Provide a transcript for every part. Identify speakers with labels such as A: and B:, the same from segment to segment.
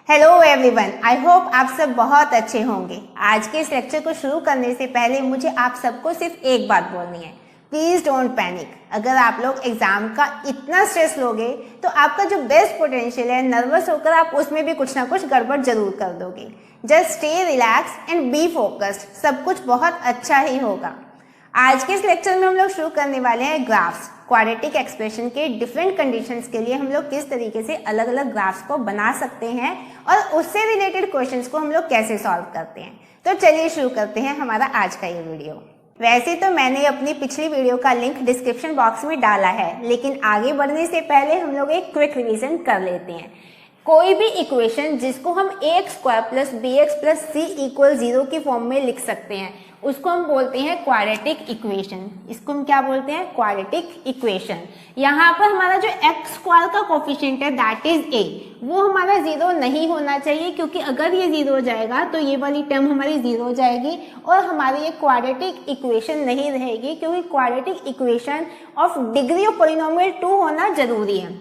A: Hello everyone, I hope आप सब बहुत अच्छे होंगे। आज के इस लेक्चर को शुरू करने से पहले मुझे आप सबको सिर्फ एक बात बोलनी है, प्लीज डोंट पैनिक। अगर आप लोग एग्जाम का इतना स्ट्रेस लोगे तो आपका जो बेस्ट पोटेंशियल है, नर्वस होकर आप उसमें भी कुछ ना कुछ गड़बड़ जरूर कर दोगे। Just stay relax and be focused, सब कुछ बहुत अच्छा ही होगा। आज के इस लेक्चर में हम लोग शुरू करने वाले हैं ग्राफ्स। क्वाड्रेटिक एक्सप्रेशन के डिफरेंट कंडीशंस के लिए हम लोग किस तरीके से अलग अलग ग्राफ्स को बना सकते हैं और उससे रिलेटेड क्वेश्चंस को हम लोग कैसे सॉल्व करते हैं। तो चलिए शुरू करते हैं हमारा आज का ये वीडियो। वैसे तो मैंने अपनी पिछली वीडियो का लिंक डिस्क्रिप्शन बॉक्स में डाला है, लेकिन आगे बढ़ने से पहले हम लोग एक क्विक रिवीजन कर लेते हैं। कोई भी इक्वेशन जिसको हम ax square plus b x plus c equal 0 की फॉर्म में लिख सकते हैं उसको हम बोलते हैं क्वाड्रेटिक इक्वेशन। इसको हम क्या बोलते हैं? Quadratic equation. यहाँ पर हमारा जो एक्स स्क्वायर का कोफिशिएंट है दैट इज a, वो हमारा 0 नहीं होना चाहिए, क्योंकि अगर ये 0 हो जाएगा तो ये वाली टर्म हमारी 0 हो जाएगी और हमारी ये क्वाड्रेटिक इक्वेशन नहीं रहेगी, क्योंकि quadratic equation of degree of polynomial 2 होना जरूरी है।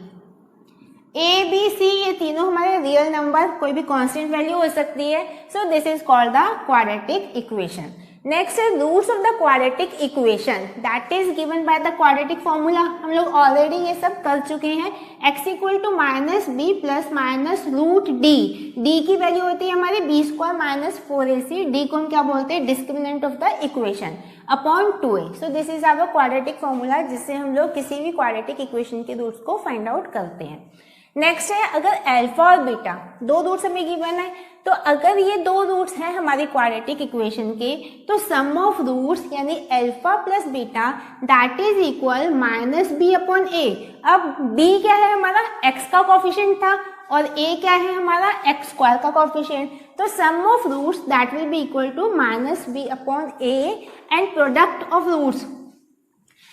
A: ए बी सी ये तीनों हमारे रियल नंबर, कोई भी कांस्टेंट वैल्यू हो सकती है। So this is called the quadratic equation. Next है roots of the quadratic equation that is given by the quadratic formula. हम लोग ऑलरेडी ये सब कर चुके हैं। x equal to minus b plus minus root D. D की वैल्यू होती है हमारी B square minus 4ac। D को हम क्या बोलते हैं? Discriminant of the equation upon 2a। So this is our quadratic formula, जिससे हम लोग किसी भी क्वाड्रेटिक इक्वेशन के रूट्स को फाइंड आउट करते हैं। नेक्स्ट है, अगर अल्फा और बीटा दो रूट्स हमें गिवन है, तो अगर ये दो रूट्स हैं हमारी क्वाड्रेटिक इक्वेशन के, तो सम ऑफ रूट्स यानी alpha plus beta that is equal minus B upon A. अब b क्या है? हमारा x का कोफिशिएंट था और a क्या है? हमारा x स्क्वायर का कोफिशिएंट। तो sum of roots that will be equal to minus B upon A and product of roots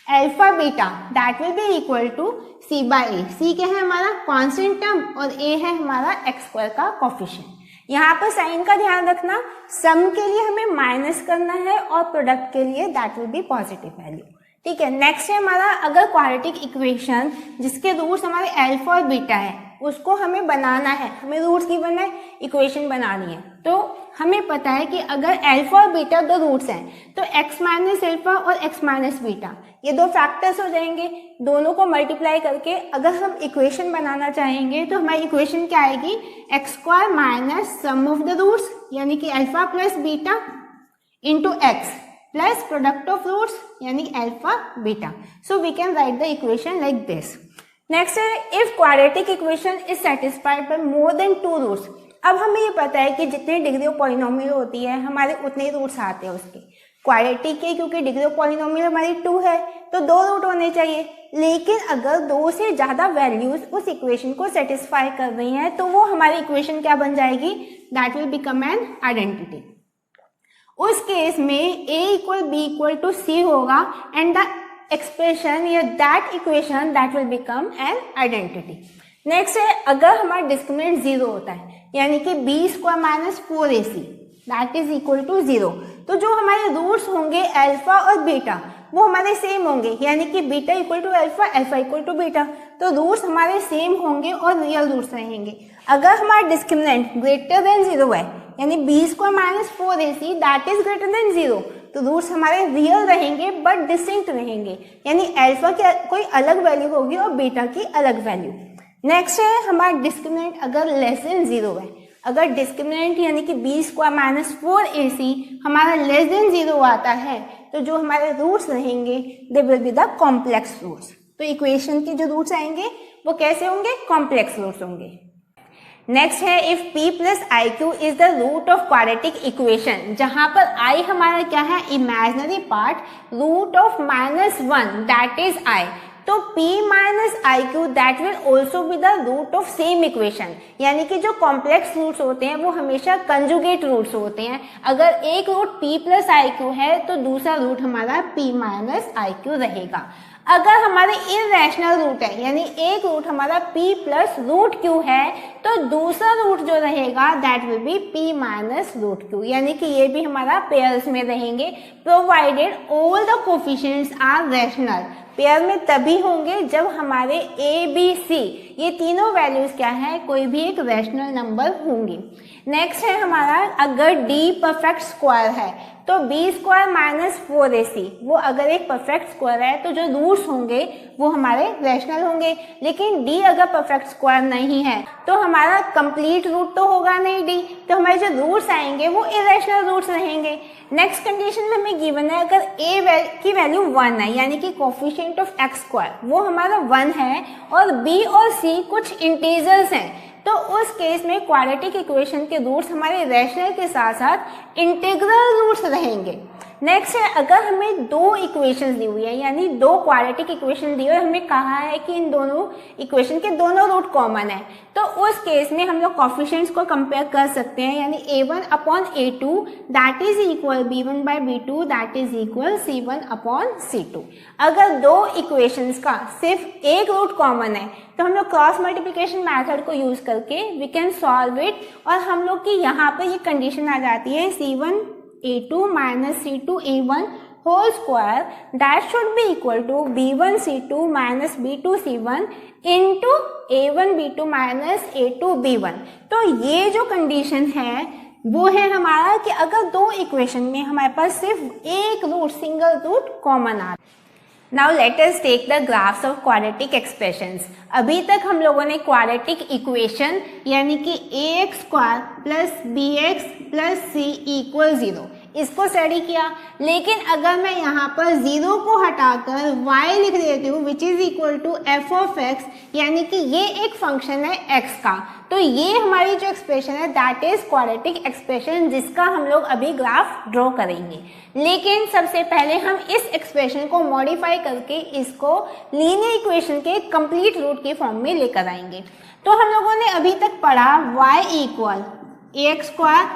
A: alpha beta that will be equal to C by A. C क्या है? हमारा constant term और ए है हमारा x square का coefficient. यहाँ पर sign का ध्यान रखना, सम के लिए हमें माइनस करना है और प्रोडक्ट के लिए that will be positive value. ठीक है। नेक्स्ट है हमारा, अगर क्वाड्रेटिक इक्वेशन जिसके रूट्स हमारे अल्फा और बीटा है उसको हमें बनाना है, हमें रूट्स गिवन है, इक्वेशन बनानी है, तो हमें पता है कि अगर अल्फा और बीटा दो रूट्स हैं तो x माइनस अल्फा और x माइनस बीटा ये दो फैक्टर्स हो जाएंगे। दोनों को मल्टीप्लाई करके अगर हम इक्वेशन बनाना चाहेंगे तो हमारी इक्वेशन क्या आएगी? X square minus sum of the roots यानी कि alpha plus beta into X plus product of roots यानी alpha beta. So we can write the equation like this. Next है, if quadratic equation is satisfied by more than 2 roots. अब हमें ये पता है कि जितनी डिग्री ऑफ पॉलिनोमियल होती है हमारे उतने ही रूट्स आते हैं उसके। क्वाड्रेटिक के क्योंकि डिग्री ऑफ पॉलिनोमियल हमारी 2 है तो 2 रूट होने चाहिए, लेकिन अगर 2 से ज्यादा वैल्यूज उस इक्वेशन को सेटिस्फाई कर रही हैं तो वो हमारी इक्वेशन क्या बन जाएगी? That will become an identity. उस केस में a equal B equal to C होगा एंड द एक्सप्रेशन या that equation that will become an identity. Next है, अगर हमारा डिस्क्रिमिनेंट 0 होता है यानी कि B square minus 4ac that is equal to 0, तो जो हमारे रूट्स होंगे अल्फा और बीटा वो हमारे सेम होंगे, यानी कि beta equal to alpha, alpha equal to beta, तो रूट्स हमारे सेम होंगे और रियल रूट्स रहेंगे। अगर हमारा डिस्क्रिमिनेंट ग्रेटर देन 0 है यानी B square minus 4ac that is greater than 0, तो रूट्स हमारे रियल रहेंगे बट डिस्टिंक्ट रहेंगे, यानी अल्फा की कोई अलग वैल्यू होगी और बीटा की अलग वैल्यू। नेक्स्ट है, हमारा डिस्क्रिमिनेंट अगर लेस देन 0 है, अगर डिस्क्रिमिनेंट यानी कि बी स्क्वायर माइनस 4ac हमारा लेस देन 0 आता है तो जो हमारे रूट्स रहेंगे they will be the complex roots. तो इक्वेशन के जो रूट्स आएंगे वो कैसे होंगे? कॉम्प्लेक्स रूट्स होंगे। नेक्स्ट है, if p plus I Q is the root of quadratic equation, जहां पर i हमारा क्या है? Imaginary part, root of -1 that is i, तो p minus I Q that will also be the root of same equation. यानी कि जो complex roots होते हैं वो हमेशा कंजुगेट रूट्स होते हैं। अगर एक root p plus I Q है तो दूसरा रूट हमारा p माइनस आई क्यू रहेगा। अगर हमारे इरेशनल रूट है, यानी एक रूट हमारा p प्लस रूट क्यू है, तो दूसरा रूट जो रहेगा that will be p minus root Q, यानी कि ये भी हमारा पेयर्स में रहेंगे, provided all the coefficients are rational. Pair में तभी होंगे जब हमारे ए बी सी ये तीनों वैल्यूज क्या है, कोई भी एक रैशनल नंबर होंगी। नेक्स्ट है हमारा, अगर डी परफेक्ट स्क्वायर है तो बी स्क्वायर माइनस 4ac वो अगर एक परफेक्ट स्क्वायर है तो जो रूट्स होंगे वो हमारे रैशनल होंगे। लेकिन डी अगर परफेक्ट स्क्वायर नहीं है तो हमारा कंप्लीट रूट तो होगा नहीं डी, तो हमारे जो रूट्स आएंगे वो इरेशनल रूट्स रहेंगे। नेक्स्ट कंडीशन में हमें गिवन है, अगर a की वैल्यू 1 है, यानी कि कोफिशिएंट ऑफ x स्क्वायर वो हमारा 1 है और b और c कुछ इंटीजर्स हैं, तो उस केस में क्वाड्रेटिक इक्वेशन के रूट्स हमारे रैशनल के साथ साथ इंटीग्रल रूट्स रहेंगे। नेक्स्ट है, अगर हमें दो इक्वेशंस दी हुई है, यानी दो क्वाड्रेटिक इक्वेशन दी हुई है, हमें कहा है कि इन दोनों इक्वेशन के दोनों रूट कॉमन है, तो उस केस में हम लोग कोफिशिएंट्स को कंपेयर कर सकते हैं, यानी a1 upon a2 that is equal b1 by b2 that is equal c1 upon c2। अगर दो इक्वेशंस का सिर्फ एक रूट कॉमन है तो हम लोग क्रॉस मल्टीप्लिकेशन मेथड को यूज करके वी कैन सॉल्व इट, और हम लोग की यहाँ पर ये कंडीशन आ जाती है c1 a2 minus c2 a1 whole square that should be equal to b1 c2 minus b2 c1 into a1 b2 minus a2 b1। तो ये जो कंडीशन है वो है हमारा कि अगर दो इक्वेशन में हमारे पास सिर्फ एक रूट सिंगल रूट कॉमन आ। Now let us take the graphs of quadratic expressions. अभी तक हम लोगों ने क्वाड्रेटिक इक्वेशन यानी कि ax square plus bx plus c equal 0 इसको स्टडी किया, लेकिन अगर मैं यहाँ पर 0 को हटाकर y लिख देती हूँ which is equal to f of x, यानी कि ये एक फंक्शन है x का, तो ये हमारी जो एक्सप्रेशन है दैट इज क्वाड्रेटिक एक्सप्रेशन जिसका हम लोग अभी ग्राफ ड्रॉ करेंगे। लेकिन सबसे पहले हम इस एक्सप्रेशन को मॉडिफाई करके इसको लीनियर इक्वेशन के कंप्लीट रूट की फॉर्म में लेकर आएंगे। तो हम लोगों ने अभी तक पढ़ा y equal ax square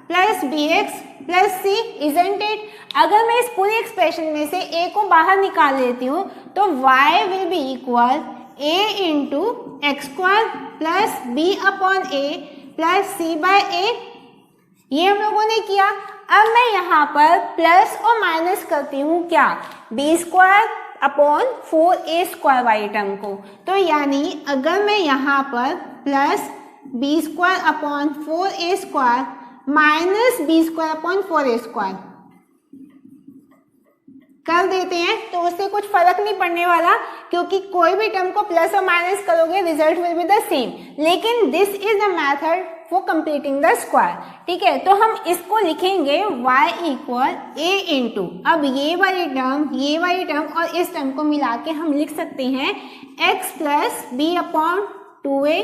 A: plus bx plus c, isn't it. अगर मैं इस पूरी एक्सप्रेशन में से a को बाहर निकाल लेती हूँ तो y will be equal a into X square plus b upon a plus c by a। ये हम लोगों ने किया। अब मैं यहाँ पर प्लस और माइनस करती हूँ क्या, b square upon 4a square वाली टर्म को, तो यानी अगर मैं यहाँ पर plus b square upon 4a square minus b square upon 4a square कर देते हैं तो उससे कुछ फर्क नहीं पड़ने वाला, क्योंकि कोई भी टर्म को प्लस और माइनस करोगे result will be the same. लेकिन this is the method for completing the square, ठीक है। तो हम इसको लिखेंगे y इक्वल a इंटू, अब ये वाली टर्म और इस टर्म को मिला के हम लिख सकते हैं x plus b upon 2a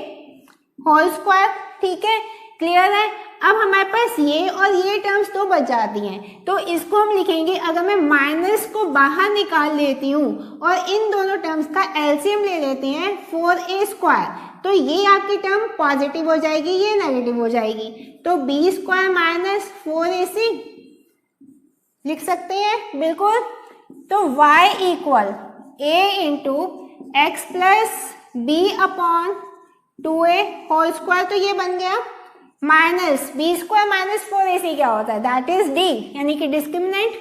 A: whole square, ठीक है, क्लियर है। अब हमारे पास ये और ये टर्म्स तो बच जाती हैं, तो इसको हम लिखेंगे, अगर मैं माइनस को बाहर निकाल लेती हूँ और इन दोनों टर्म्स का एलसीएम ले लेते हैं 4a स्क्वायर, तो ये आपकी टर्म पॉजिटिव हो जाएगी, ये नेगेटिव हो जाएगी, तो b स्क्वायर माइनस 4ac लिख सकते हैं बिल्कुल। तो y equal a into X plus b upon 2a whole square, तो ये बन गया minus b square minus 4ac क्या होता है, दैट इज d, यानी कि डिस्क्रिमिनेंट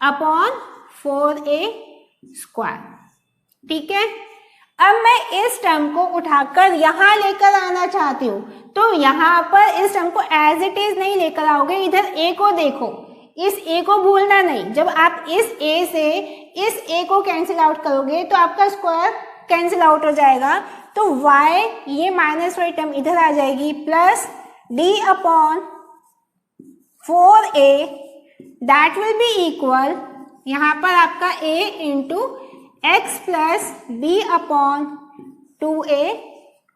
A: अपॉन 4a स्क्वायर, ठीक है। अब मैं इस टर्म को उठाकर यहाँ लेकर आना चाहती हूँ, तो यहाँ पर इस टर्म को एज इट इज नहीं लेकर आओगे, इधर a को देखो, इस a को भूलना नहीं। जब आप इस a से इस a को कैंसिल आउट करोगे तो आपका स्क्वायर कैंसिल आउट हो जाएगा, तो y ये माइनस वाली टर्म इधर आ जाएगी plus d upon 4a that will be equal, यहाँ पर आपका a into X plus b upon 2a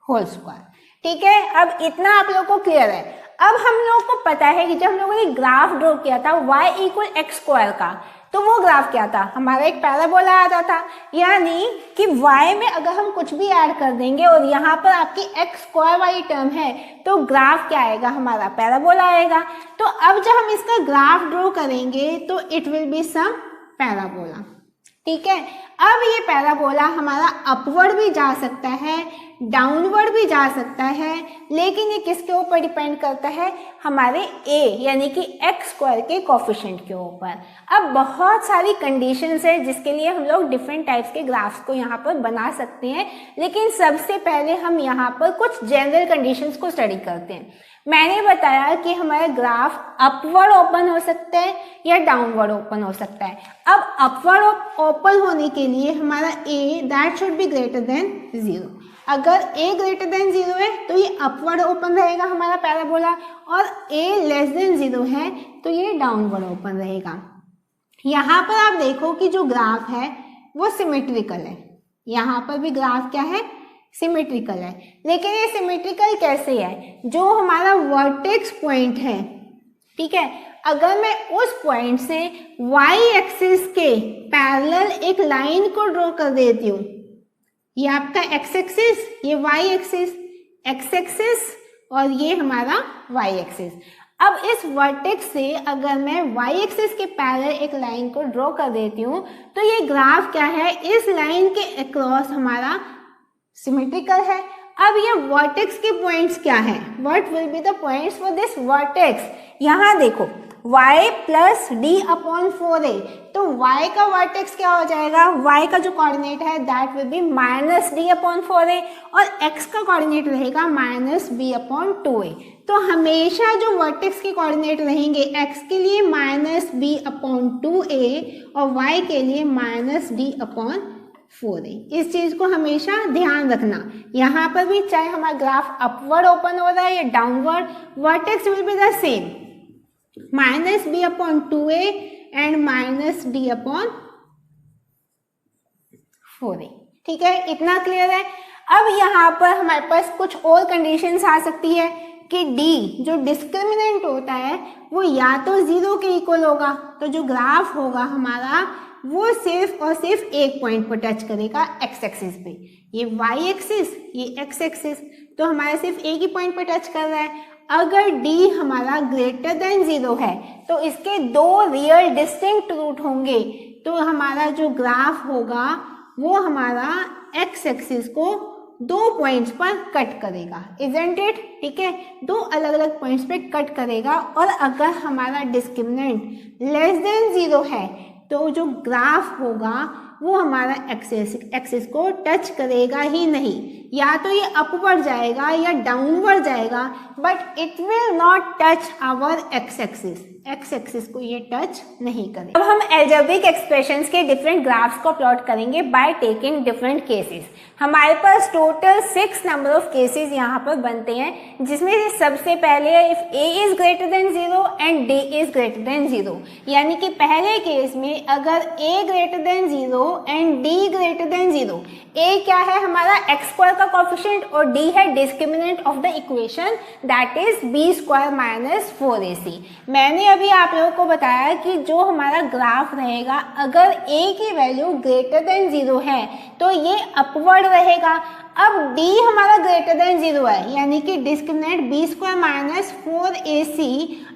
A: whole square, ठीक है। अब इतना आप लोगों को क्लियर है। अब हम लोगों को पता है कि जब हम लोगों ने ग्राफ ड्रॉ किया था y इक्वल एक्स स्क्वायर का, तो वो ग्राफ क्या था, हमारा एक पैराबोला आता था, यानी कि y में अगर हम कुछ भी ऐड कर देंगे और यहाँ पर आपकी एक्स स्क्वायर वाली टर्म है तो ग्राफ क्या आएगा, हमारा पैराबोला आएगा। तो अब जब हम इसका ग्राफ ड्रॉ करेंगे तो it will be some parabola, ठीक है। अब ये पैराबोला हमारा अपवर्ड भी जा सकता है, डाउनवर्ड भी जा सकता है, लेकिन ये किसके ऊपर डिपेंड करता है, हमारे a यानी कि x स्क्वायर के कोफिशिएंट के ऊपर। अब बहुत सारी कंडीशंस है जिसके लिए हम लोग डिफरेंट टाइप्स के ग्राफ्स को यहाँ पर बना सकते हैं, लेकिन सबसे पहले हम यहाँ पर कुछ जनरल कंडीशंस को स्टडी करते हैं। मैंने बताया कि हमारा ग्राफ अपवर्ड ओपन हो सकता है या डाउनवर्ड ओपन हो सकता है। अब अपवर्ड ओपन होने के लिए हमारा a that should be greater than 0। अगर a ग्रेटर देन 0 है तो ये अपवर्ड ओपन रहेगा हमारा पैराबोला, और a लेस देन 0 है तो ये डाउनवर्ड ओपन रहेगा। यहाँ पर आप देखो कि जो ग्राफ है वो सिमेट्रिकल है, यहाँ पर भी ग्राफ क्या है, सिमेट्रिकल है। लेकिन ये सिमेट्रिकल कैसे है, जो हमारा वर्टेक्स पॉइंट है, ठीक है, अगर मैं उस पॉइंट से y एक्सिस के पैरेलल एक लाइन को ड्रॉ कर देती हूँ, ये आपका x एक्सिस, ये y एक्सिस, x एक्सिस और ये हमारा y एक्सिस। अब इस वर्टेक्स से अगर मैं y एक्सिस के पैरेलल एक लाइन को ड्रॉ कर देती हूँ तो ये ग्राफ क्या है, इस लाइन के अक्रॉस हमारा सिमेट्रिकल है। अब ये वर्टेक्स के पॉइंट्स क्या है, what will be the points for this vertex, यहाँ देखो y plus D upon 4a, तो y का वर्टेक्स क्या हो जाएगा, y का जो कोऑर्डिनेट है that will B minus D upon 4a और x का कोऑर्डिनेट रहेगा माइनस b अपॉन 2a। तो हमेशा जो वर्टेक्स के कोऑर्डिनेट रहेंगे x के लिए माइनस b अपॉन 2a और y के लिए माइनस d अपॉन 4a। इस चीज को हमेशा ध्यान रखना। यहाँ पर भी चाहे हमारा ग्राफ अपवर्ड ओपन हो रहा है या downward, vertex will be the same, minus B upon 2a and minus D upon 4a। ठीक है, इतना क्लियर है। अब यहाँ पर हमारे पास कुछ और कंडीशंस आ सकती है कि d जो डिस्क्रिमिनेंट होता है वो या तो 0 के इक्वल होगा, तो जो ग्राफ होगा हमारा वो सिर्फ और सिर्फ एक पॉइंट पर टच करेगा x एक्सिस पे, ये y एक्सिस, ये x एक्सिस, तो हमारा सिर्फ एक ही पॉइंट पर टच कर रहा है। अगर d हमारा ग्रेटर देन 0 है तो इसके दो रियल डिस्टिंक्ट रूट होंगे, तो हमारा जो ग्राफ होगा वो हमारा x एक्सिस को दो पॉइंट्स पर कट करेगा, इजंट इट, ठीक है, दो अलग अलग पॉइंट्स पे कट करेगा। और अगर हमारा डिस्क्रिमिनेंट लेस देन 0 है तो जो ग्राफ होगा वो हमारा एक्सिस को टच करेगा ही नहीं, या तो ये अपवर्ड जाएगा या डाउनवर्ड जाएगा, but it will not touch our X axis को ये टच नहीं करेगा। अब हम एल्जेब्रिक एक्सप्रेशंस के डिफरेंट ग्राफ्स को प्लॉट करेंगे बाय टेकिंग डिफरेंट केसेस। हमारे पास टोटल 6 नंबर ऑफ केसेस यहाँ पर बनते हैं, जिसमें से सबसे पहले है if a is greater than 0 and d is greater than 0, यानी कि पहले केस में अगर a greater than 0 and d greater than 0, a क्या है हमारा x स्क्वायर का कोएफिशिएंट और d है discriminant of the equation that is b square minus 4ac। मैंने अभी आप लोगों को बताया कि जो हमारा ग्राफ रहेगा अगर a की वैल्यू ग्रेटर देन 0 है तो ये अपवर्ड रहेगा। अब d हमारा ग्रेटर देन 0 है, यानी कि discriminant b square minus 4ac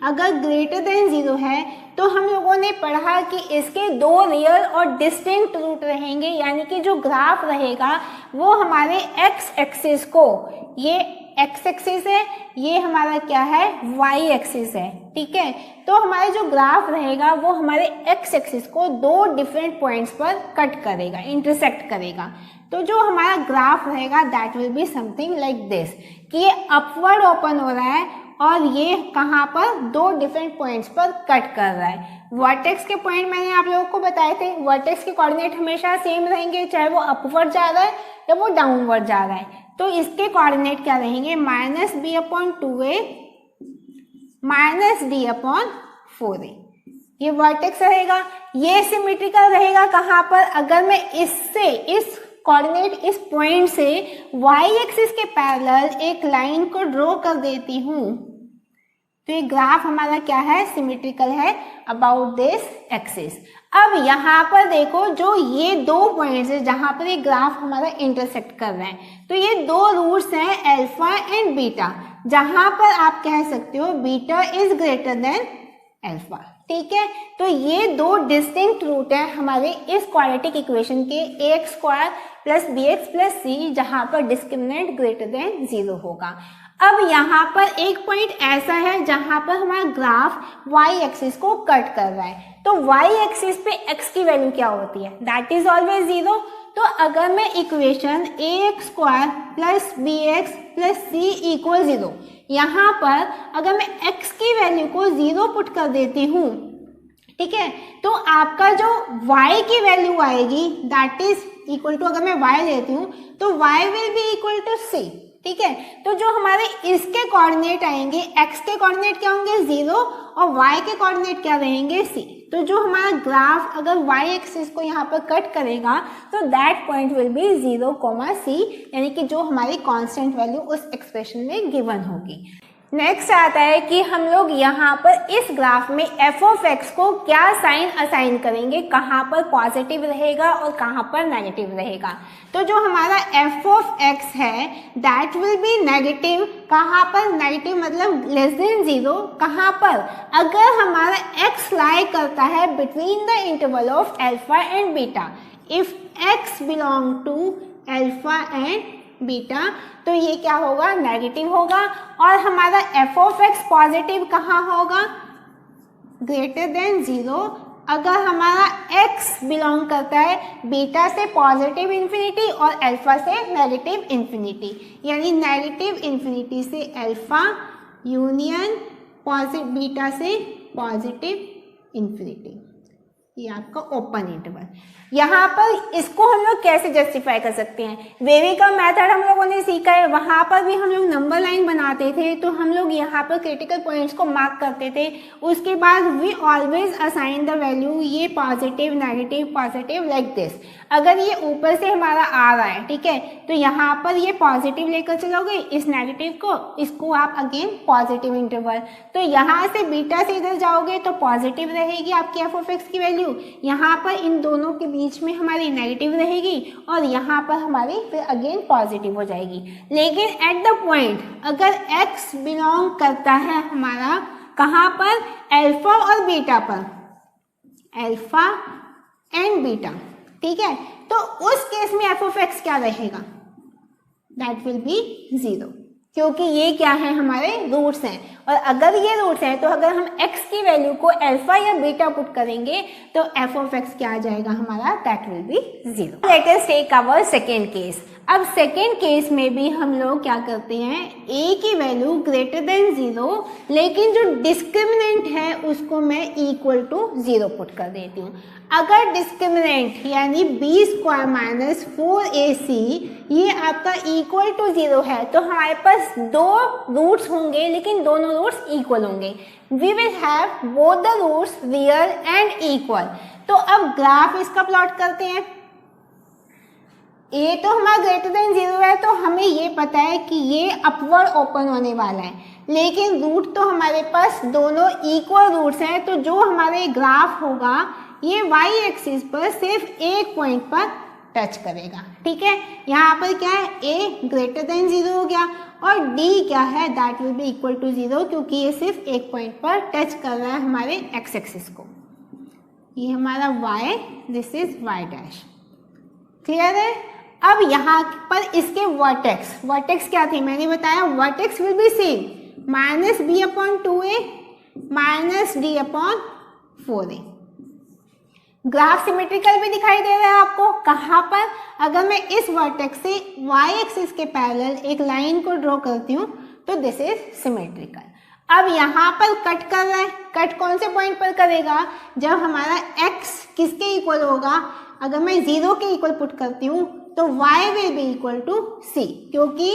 A: अगर ग्रेटर देन 0 है तो हम लोगों ने पढ़ा कि इसके दो रियल और डिस्टिंक्ट रूट रहेंगे, यानी कि जो ग्राफ रहेगा वो हमारे x एक्सिस को, ये x एक्सिस है, ये हमारा क्या है y एक्सिस है, ठीक है, तो हमारा जो ग्राफ रहेगा वो हमारे x एक्सिस को दो डिफरेंट पॉइंट्स पर कट करेगा, इंटरसेक्ट करेगा। तो जो हमारा ग्राफ रहेगा that will be something like this, कि ये अपवर्ड ओपन हो रहा है और ये कहाँ पर दो डिफरेंट पॉइंट्स पर कट कर रहा है। वर्टेक्स के पॉइंट मैंने आप लोगों को बताए थे, वर्टेक्स के कोऑर्डिनेट हमेशा सेम रहेंगे, चाहे वो अपवर्ड जा रहा है या वो डाउनवर्ड जा रहा है। तो इसके कोऑर्डिनेट क्या रहेंगे, minus B upon 2a minus D upon 4a, ये वर्टेक्स रहेगा। ये सिमेट्रिकल रहेगा कहाँ पर, अगर मैं इससे इस कोऑर्डिनेट इस पॉइंट से y एक्सिस के पैरेलल एक लाइन को ड्रॉ कर देती हूँ तो ये ग्राफ हमारा क्या है, सिमेट्रिकल है अबाउट दिस एक्सिस। अब यहाँ पर देखो जो ये दो पॉइंट्स है जहाँ पर ये ग्राफ हमारा इंटरसेक्ट कर रहे हैं, तो ये दो रूट्स हैं अल्फा एंड बीटा, जहाँ पर आप कह सकते हो beta is greater then alpha, ठीक है, तो ये दो डिस्टिंक्ट रूट है हमारे इस क्वाड्रेटिक इक्वेशन के ax square plus bx plus c, जहां पर डिस्क्रिमिनेंट ग्रेटर देन 0 होगा। अब यहाँ पर एक पॉइंट ऐसा है जहां पर हमारा ग्राफ y एक्सिस को कट कर रहा है, तो y एक्सिस पे x की वैल्यू क्या होती है, दैट इज ऑलवेज 0। तो अगर मैं equation ax square plus bx plus c equal 0, यहाँ पर अगर मैं x की वैल्यू को 0 पुट कर देती हूँ, ठीक है, तो आपका जो y की वैल्यू आएगी दैट इज इक्वल टू, अगर मैं y लेती हूँ तो y will be equal to c, ठीक है। तो जो हमारे इसके कोऑर्डिनेट आएंगे, x के कोऑर्डिनेट क्या होंगे 0 और y के कोऑर्डिनेट क्या रहेंगे c। तो जो हमारा ग्राफ अगर y एक्सिस को यहाँ पर कट करेगा तो that point will be 0, c, यानी कि जो हमारी कांस्टेंट वैल्यू उस एक्सप्रेशन में गिवन होगी। नेक्स्ट आता है कि हम लोग यहाँ पर इस ग्राफ में f ऑफ x को क्या साइन असाइन करेंगे, कहाँ पर पॉजिटिव रहेगा और कहाँ पर नेगेटिव रहेगा। तो जो हमारा f ऑफ x है दैट विल बी नेगेटिव, कहाँ पर नेगेटिव मतलब लेस देन 0, कहाँ पर, अगर हमारा x लाई करता है between the interval of alpha and beta, if x belong to alpha and beta, तो ये क्या होगा, नेगेटिव होगा। और हमारा f ऑफ x पॉजिटिव कहाँ होगा, ग्रेटर देन 0, अगर हमारा x बिलोंग करता है बीटा से पॉजिटिव इन्फिनिटी और अल्फा से नेगेटिव इन्फिनिटी, यानी नेगेटिव इन्फिनिटी से अल्फा यूनियन बीटा से पॉजिटिव इन्फिनिटी, ये आपका ओपन इंटरवल। यहाँ पर इसको हम लोग कैसे जस्टिफाई कर सकते हैं, वेवी का मेथड हम लोगों ने सीखा है, वहाँ पर भी हम लोग नंबर लाइन बनाते थे, तो हम लोग यहाँ पर क्रिटिकल पॉइंट्स को मार्क करते थे, उसके बाद we always assign the value, ये positive negative positive like this. अगर ये ऊपर से हमारा आ रहा है, ठीक है, तो यहाँ पर ये पॉजिटिव लेकर चलोगे इस नेगेटिव को, इसको आप अगेन पॉजिटिव इंटरवल, तो यहाँ से बीटा से इधर जाओगे तो पॉजिटिव रहेगी आपकी एफ ऑफ एक्स की वैल्यू, यहाँ पर इन दोनों के बीच में हमारी नेगेटिव रहेगी और यहाँ पर हमारी फिर अगेन पॉजिटिव हो जाएगी। लेकिन एट द पॉइंट अगर x बिलोंग करता है हमारा कहाँ पर, अल्फा और बीटा पर, अल्फा एंड बीटा, ठीक है, तो उस केस में एफ ऑफ एक्स क्या रहेगा, दैट विल बी 0, क्योंकि ये क्या है हमारे रूट्स हैं, और अगर ये रूट्स हैं तो अगर हम x की वैल्यू को अल्फा या बीटा पुट करेंगे तो f ऑफ x क्या आ जाएगा हमारा, that will be 0। Let us take our second case. अब सेकेंड केस में भी हम लोग क्या करते हैं, a की वैल्यू ग्रेटर देन 0, लेकिन जो डिस्क्रिमिनेंट है उसको मैं इक्वल टू 0 पुट कर देती हूँ। अगर डिस्क्रिमिनेंट यानी b स्क्वायर माइनस 4ac ये आपका इक्वल टू 0 है, तो हमारे पास दो रूट्स होंगे लेकिन दोनों रूट्स इक्वल होंगे, we will have both the roots real and equal. तो अब ग्राफ इसका प्लॉट करते हैं, a तो हमारा ग्रेटर देन 0 है, तो हमें ये पता है कि ये अपवर्ड ओपन होने वाला है, लेकिन रूट तो हमारे पास दोनों इक्वल रूट्स हैं, तो जो हमारे ग्राफ होगा ये y एक्सिस पर सिर्फ एक पॉइंट पर टच करेगा, ठीक है। यहाँ पर क्या है, a ग्रेटर देन 0 हो गया और d क्या है, that will be equal to 0, क्योंकि ये सिर्फ एक पॉइंट पर टच कर रहा है हमारे x एक्सिस को। ये हमारा y, this is y dash, clear है। अब यहाँ पर इसके वर्टेक्स क्या थे, मैंने बताया vertex will be same, minus B upon 2a minus D upon 4a। Graph symmetrical भी दिखाई दे रहा है आपको, कहाँ पर, अगर मैं इस वर्टेक्स से y एक्सिस के पैरेलल एक लाइन को ड्रॉ करती हूँ तो दिस इज सिमेट्रिकल। अब यहाँ पर कट कर रहा है, कट कौन से पॉइंट पर करेगा, जब हमारा x किसके इक्वल होगा, अगर मैं 0 के इक्वल पुट करती हूँ तो y will be equal to c, क्योंकि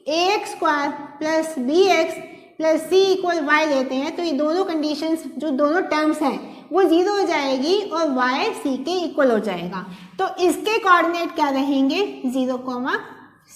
A: ax square plus bx plus c equal y लेते हैं तो ये दोनों कंडीशंस, जो दोनों टर्म्स हैं वो 0 हो जाएगी और y c के इक्वल हो जाएगा, तो इसके कोऑर्डिनेट क्या रहेंगे, 0,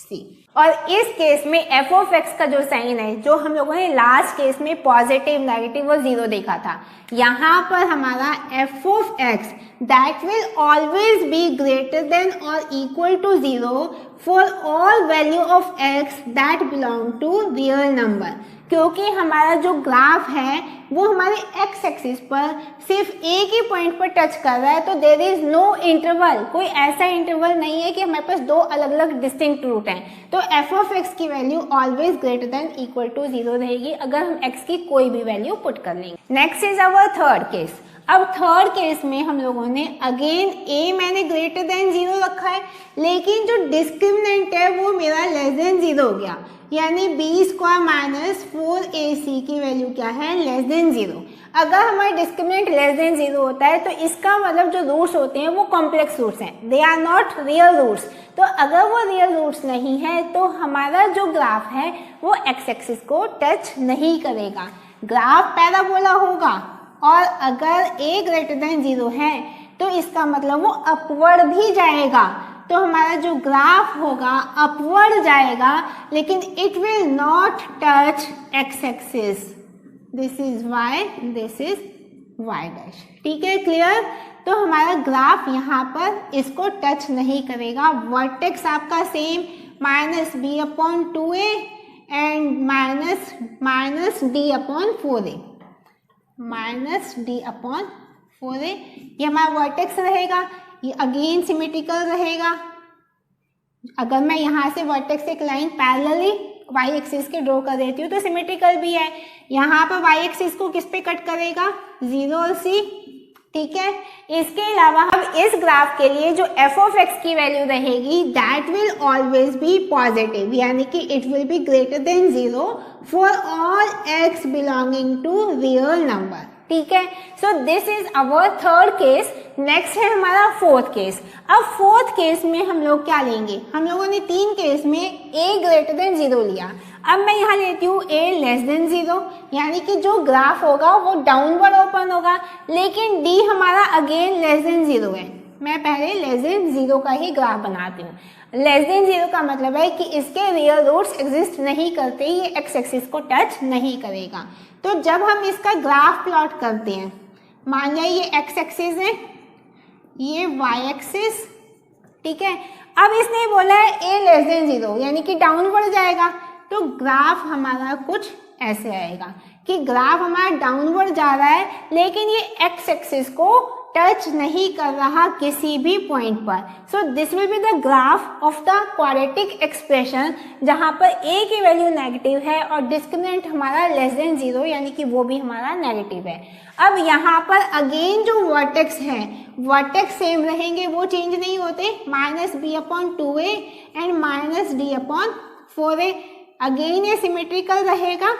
A: c। और इस केस में f ऑफ x का जो साइन है, जो हम लोगों ने लास्ट केस में पॉजिटिव नेगेटिव और 0 देखा था, यहाँ पर हमारा f of x that will always be greater than और equal to 0 for all value of x that belong to real number. क्योंकि हमारा जो ग्राफ है वो हमारे x एक्सिस पर सिर्फ एक ही पॉइंट पर टच कर रहा है, तो देयर इज नो इंटरवल, कोई ऐसा इंटरवल नहीं है कि हमारे पास दो अलग अलग डिस्टिंक्ट रूट हैं। तो f ऑफ x की value always greater than equal to 0 रहेगी अगर हम x की कोई भी वैल्यू पुट कर लेंगे। Next is our third case. अब थर्ड केस में हम लोगों ने अगेन a मैंने ग्रेटर देन 0 रखा है, लेकिन जो डिस्क्रिमिनेंट है वो मेरा लेस देन 0 हो गया, यानी b स्क्वायर माइनस 4ac की वैल्यू क्या है, लेस देन 0। अगर हमारा डिस्क्रिमिनेंट लेस देन 0 होता है तो इसका मतलब जो रूट्स होते हैं वो कॉम्प्लेक्स रूट्स हैं, they are not real roots. तो अगर वो रियल रूट्स नहीं है तो हमारा जो ग्राफ है वो एक्स एक्सिस को टच नहीं करेगा, ग्राफ पैराबोला होगा। और अगर a ग्रेटर देन 0 है तो इसका मतलब वो अपवर्ड भी जाएगा, तो हमारा जो ग्राफ होगा अपवर्ड जाएगा, लेकिन it will not touch x axis. This is y, this is y dash. ठीक है, क्लियर। तो हमारा ग्राफ यहाँ पर इसको टच नहीं करेगा। वर्टेक्स आपका same -b/2a and minus d/4a, -d/4a ये हमारा वर्टेक्स रहेगा, ये अगेन सिमेट्रिकल रहेगा। अगर मैं यहाँ से वर्टेक्स से एक लाइन पैरेलली y एक्सिस के ड्रॉ कर देती हूँ तो सिमेट्रिकल भी है। यहाँ पर y एक्सिस को किस पे कट करेगा, 0 और c। ठीक है, इसके अलावा अब इस ग्राफ के लिए जो f ऑफ x की वैल्यू रहेगी that will always be positive, यानी कि it will be greater than 0 for all x belonging to real number. ठीक है, so this is our third case. Next है हमारा फोर्थ केस। अब फोर्थ केस में हम लोग क्या लेंगे, हम लोगों ने तीन केस में a ग्रेटर देन 0 लिया। अब मैं यहाँ लेती हूँ a लेस देन 0, यानी कि जो ग्राफ होगा वो डाउनवर्ड ओपन होगा, लेकिन d हमारा अगेन लेस देन 0 है। मैं पहले लेस देन 0 का ही ग्राफ बनाती हूँ। लेस देन 0 का मतलब है कि इसके रियल रूट्स एग्जिस्ट नहीं करते, ये एक्स एक्सिस को टच नहीं करेगा। तो जब हम इसका ग्राफ प्लॉट करते हैं, मान लिया ये एक्स एक्सिस है, ये वाई एक्सिस। ठीक है, अब इसने बोला है a लेस देन 0, यानी कि डाउनवर्ड जाएगा, तो ग्राफ हमारा कुछ ऐसे आएगा कि ग्राफ हमारा डाउनवर्ड जा रहा है, लेकिन ये एक्स एक्सिस को टच नहीं कर रहा किसी भी पॉइंट पर। सो this will be the graph of the quadratic expression, जहां पर a की वैल्यू नेगेटिव है और डिस्क्रिमिनेंट हमारा लेस देन 0, यानी कि वो भी हमारा नेगेटिव है। अब यहाँ पर अगेन जो वर्टेक्स हैं, वर्टेक्स सेम रहेंगे, वो चेंज नहीं होते, -b/2a एंड -d/4a। अगेन ये सिमेट्रिकल रहेगा।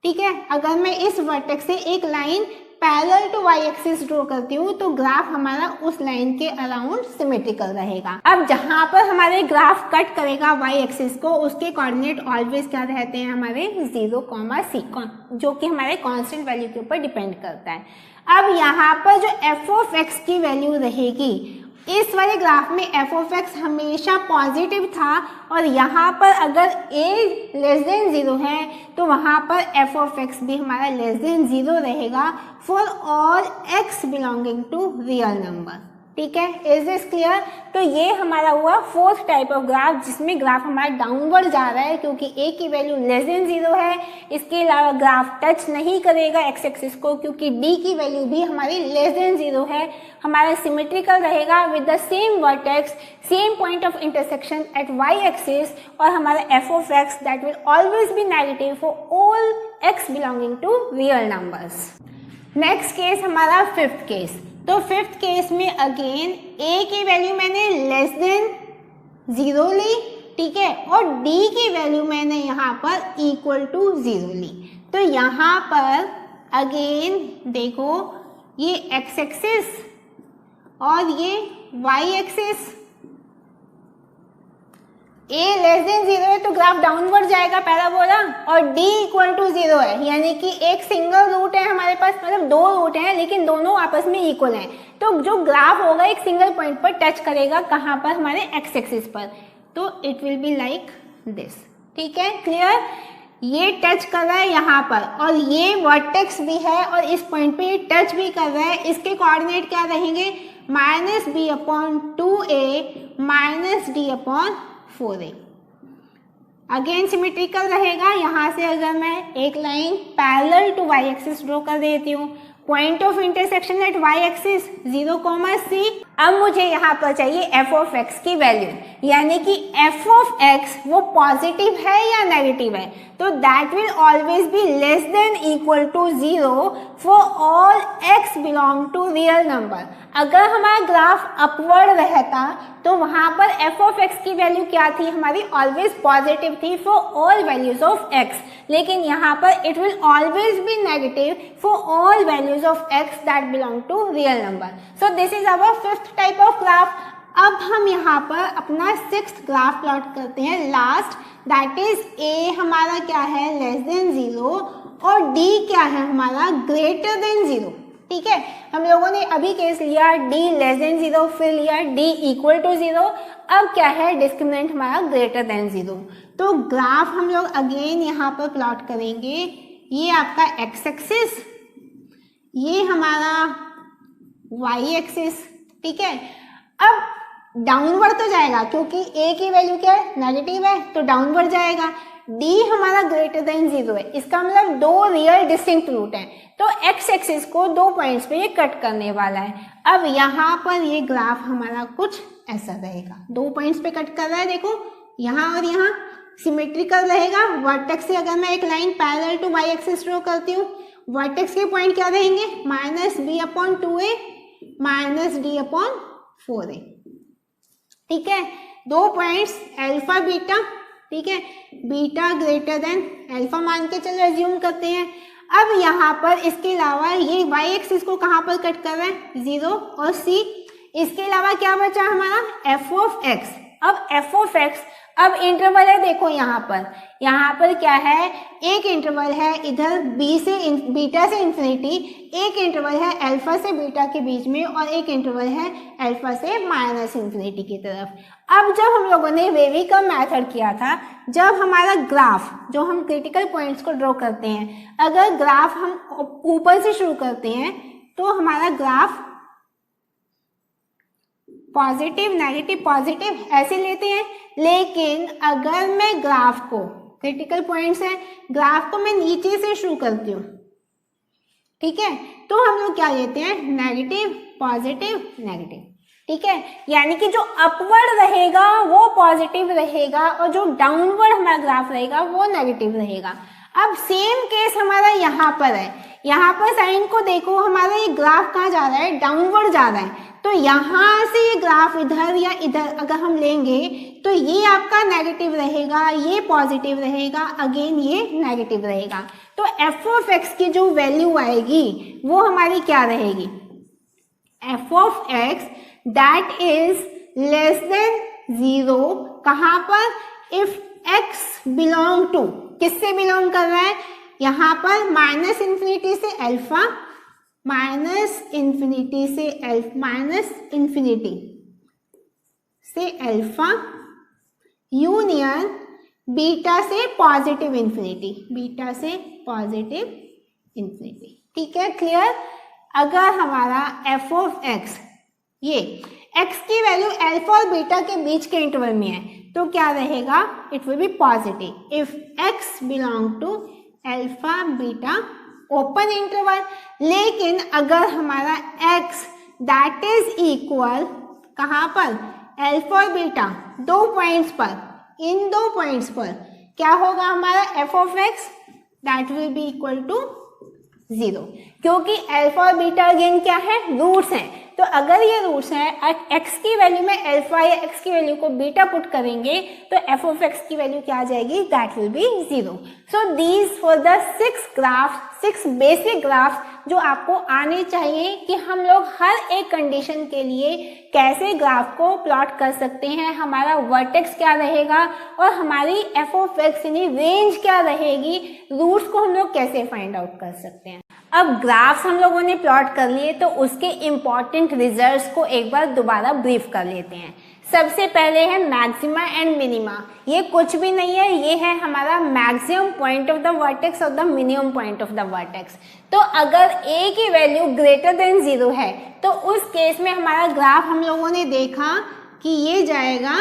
A: ठीक है, अगर मैं इस वर्टेक्स से एक line parallel to y axis draw करती हूँ तो ग्राफ हमारा उस लाइन के अराउंड सिमेट्रिकल रहेगा। अब जहाँ पर हमारे ग्राफ कट करेगा y एक्सिस को, उसके कोऑर्डिनेट ऑलवेज क्या रहते हैं हमारे 0, c, जो कि हमारे कांस्टेंट वैल्यू के ऊपर डिपेंड करता है। अब यहाँ पर जो f ऑफ x की वैल्यू रहेगी, इस वाले ग्राफ में f ऑफ x हमेशा पॉजिटिव था, और यहाँ पर अगर a लेस देन 0 है तो वहाँ पर f ऑफ x भी हमारा लेस देन 0 रहेगा for all x belonging to real number. ठीक है, इज दिस क्लियर। तो ये हमारा हुआ फोर्थ टाइप ऑफ ग्राफ, जिसमें ग्राफ हमारा डाउनवर्ड जा रहा है क्योंकि a की वैल्यू लेस देन 0 है। इसके अलावा ग्राफ टच नहीं करेगा एक्स एक्सिस को क्योंकि d की वैल्यू भी हमारी लेस देन 0 है। हमारा सिमेट्रिकल रहेगा with the same vertex, same point of intersection at y axis, और हमारा f of x that will always be negative for all x belonging to real numbers. Next case हमारा fifth case. तो fifth case में again a की value मैंने less than 0 ली, ठीक है, और d की वैल्यू मैंने यहाँ पर इक्वल टू 0 ली। तो यहाँ पर अगेन देखो, ये x एक्सिस और ये y axis, a less than 0 है तो ग्राफ डाउनवर्ड जाएगा पैराबोला, और d इक्वल टू 0 है, यानी कि एक सिंगल रूट है हमारे पास, मतलब दो रूट हैं लेकिन दोनों आपस में इक्वल हैं। तो जो ग्राफ होगा एक सिंगल पॉइंट पर टच करेगा, कहाँ पर, हमारे एक्स एक्सिस पर, तो it will be like this. ठीक है, क्लियर। ये टच कर रहा है यहाँ पर, और ये वर्टेक्स भी है और इस पॉइंट पे ये टच भी कर रहा है। इसके कोऑर्डिनेट क्या रहेंगे, -b/2a -d/4a। 4a। Again symmetrical रहेगा। यहाँ से अगर मैं एक line parallel to y axis draw कर देती हूँ, point of intersection at y axis 0, c। अब मुझे यहाँ पर चाहिए एफ ऑफ एक्स की वैल्यू, यानी कि एफ ऑफ एक्स वो पॉजिटिव है या नेगेटिव है, तो that will always be less than equal to 0 for all x belong to real number. अगर हमारा ग्राफ अपवर्ड रहता तो वहां पर एफ ऑफ एक्स की वैल्यू क्या थी हमारी, ऑलवेज पॉजिटिव थी for all values of x, लेकिन यहाँ पर it will always be negative for all values of x that belong to real number. So this is our fifth type of graph. अब हम यहाँ पर अपना सिक्स्थ ग्राफ प्लॉट करते हैं, लास्ट, दैट इज ए हमारा क्या है लेस देन 0 और डी क्या है हमारा ग्रेटर देन 0। ठीक है, हम लोगों ने अभी केस लिया d लेस देन 0, फिर लिया d इक्वल टू 0, अब क्या है डिस्क्रिमिनेंट हमारा ग्रेटर देन 0। तो ग्राफ हम लोग अगेन यहाँ पर प्लॉट करेंगे। ये आपका x एक्सिस, ये हमारा y एक्सिस। ठीक है, अब डाउनवर्ड तो जाएगा क्योंकि a की वैल्यू क्या है नेगेटिव है, तो डाउनवर्ड जाएगा। d हमारा ग्रेटर देन 0 है, इसका मतलब दो रियल डिस्टिंक्ट रूट है, तो x एक्सिस को दो पॉइंट्स पे ये कट करने वाला है। अब यहाँ पर ये ग्राफ हमारा कुछ ऐसा रहेगा, दो पॉइंट्स पे कट कर रहा है, देखो यहाँ और यहाँ, सिमेट्रिकल रहेगा। वर्टेक्स से अगर मैं एक line parallel to y axis draw करती हूँ, वर्टेक्स के पॉइंट क्या रहेंगे -b/2a -d/4a। ठीक है, दो पॉइंट्स अल्फा बीटा, ठीक है, बीटा ग्रेटर देन अल्फा मान के चलो एज्यूम करते हैं। अब यहाँ पर इसके अलावा ये y एक्सिस को कहाँ पर कट कर रहा है 0 और c। इसके अलावा क्या बचा हमारा f ऑफ x। अब f ऑफ x, अब इंटरवल है, देखो यहाँ पर क्या है, एक इंटरवल है इधर बीटा से इंफिनिटी, एक इंटरवल है अल्फा से बीटा के बीच में, और एक इंटरवल है अल्फा से माइनस इंफिनिटी की तरफ। अब जब हम लोगों ने वेवी का मेथड किया था, जब हमारा ग्राफ जो हम क्रिटिकल पॉइंट्स को ड्रॉ करते हैं, अगर ग्राफ हम ऊपर से शुरू करते हैं तो हमारा ग्राफ पॉजिटिव नेगेटिव पॉजिटिव ऐसे लेते हैं, लेकिन अगर मैं ग्राफ को, क्रिटिकल पॉइंट्स है, ग्राफ को मैं नीचे से शुरू करती हूँ, ठीक है, तो हम लोग क्या लेते हैं नेगेटिव पॉजिटिव नेगेटिव। ठीक है, यानी कि जो अपवर्ड रहेगा वो पॉजिटिव रहेगा और जो डाउनवर्ड हमारा ग्राफ रहेगा वो नेगेटिव रहेगा। अब सेम केस हमारा यहाँ पर है, यहाँ पर साइन को देखो, हमारा ये ग्राफ कहाँ जा रहा है डाउनवर्ड जा रहा है, तो यहाँ से ये ग्राफ इधर या इधर अगर हम लेंगे तो ये आपका नेगेटिव रहेगा, ये पॉजिटिव रहेगा, अगेन ये नेगेटिव रहेगा। तो एफ ऑफ एक्स की जो वैल्यू आएगी वो हमारी क्या रहेगी, F of x that is less than 0, कहाँ पर, इफ एक्स बिलोंग टू, किससे बिलोंग कर रहा है, यहाँ पर माइनस इन्फिनिटी से अल्फा, माइनस इन्फिनिटी से अल्फा यूनियन बीटा से पॉजिटिव इन्फिनिटी, बीटा से पॉजिटिव इन्फिनिटी। ठीक है, क्लियर। अगर हमारा एफ ऑफ एक्स, ये x की वैल्यू अल्फा और बीटा के बीच के इंटरवल में है, तो क्या रहेगा, it will be positive if x belong to alpha beta open interval. लेकिन अगर हमारा x दैट इज इक्वल कहाँ पर, अल्फा और बीटा दो पॉइंट्स पर, इन दो पॉइंट्स पर क्या होगा हमारा f of x, that will be equal to 0, क्योंकि अल्फा और बीटा अगेन क्या है, रूट्स हैं। तो अगर ये रूट्स हैं, x की वैल्यू में अल्फा या x की वैल्यू को बीटा पुट करेंगे तो f ऑफ x की वैल्यू क्या आ जाएगी, that will be 0। So these for the 6 basic graphs जो आपको आने चाहिए कि हम लोग हर एक कंडीशन के लिए कैसे ग्राफ को प्लॉट कर सकते हैं, हमारा वर्टेक्स क्या रहेगा और हमारी f ऑफ x यानी रेंज क्या रहेगी, रूट्स को हम लोग कैसे फाइंड आउट कर सकते हैं। अब ग्राफ्स हम लोगों ने प्लॉट कर लिए तो उसके इम्पॉर्टेंट रिजल्ट्स को एक बार दोबारा ब्रीफ कर लेते हैं। सबसे पहले है मैक्सिमा एंड मिनिमा। ये कुछ भी नहीं है, ये है हमारा maximum point of the vertex और the minimum point of the vertex. तो अगर a की वैल्यू ग्रेटर देन 0 है तो उस केस में हमारा ग्राफ हम लोगों ने देखा कि ये जाएगा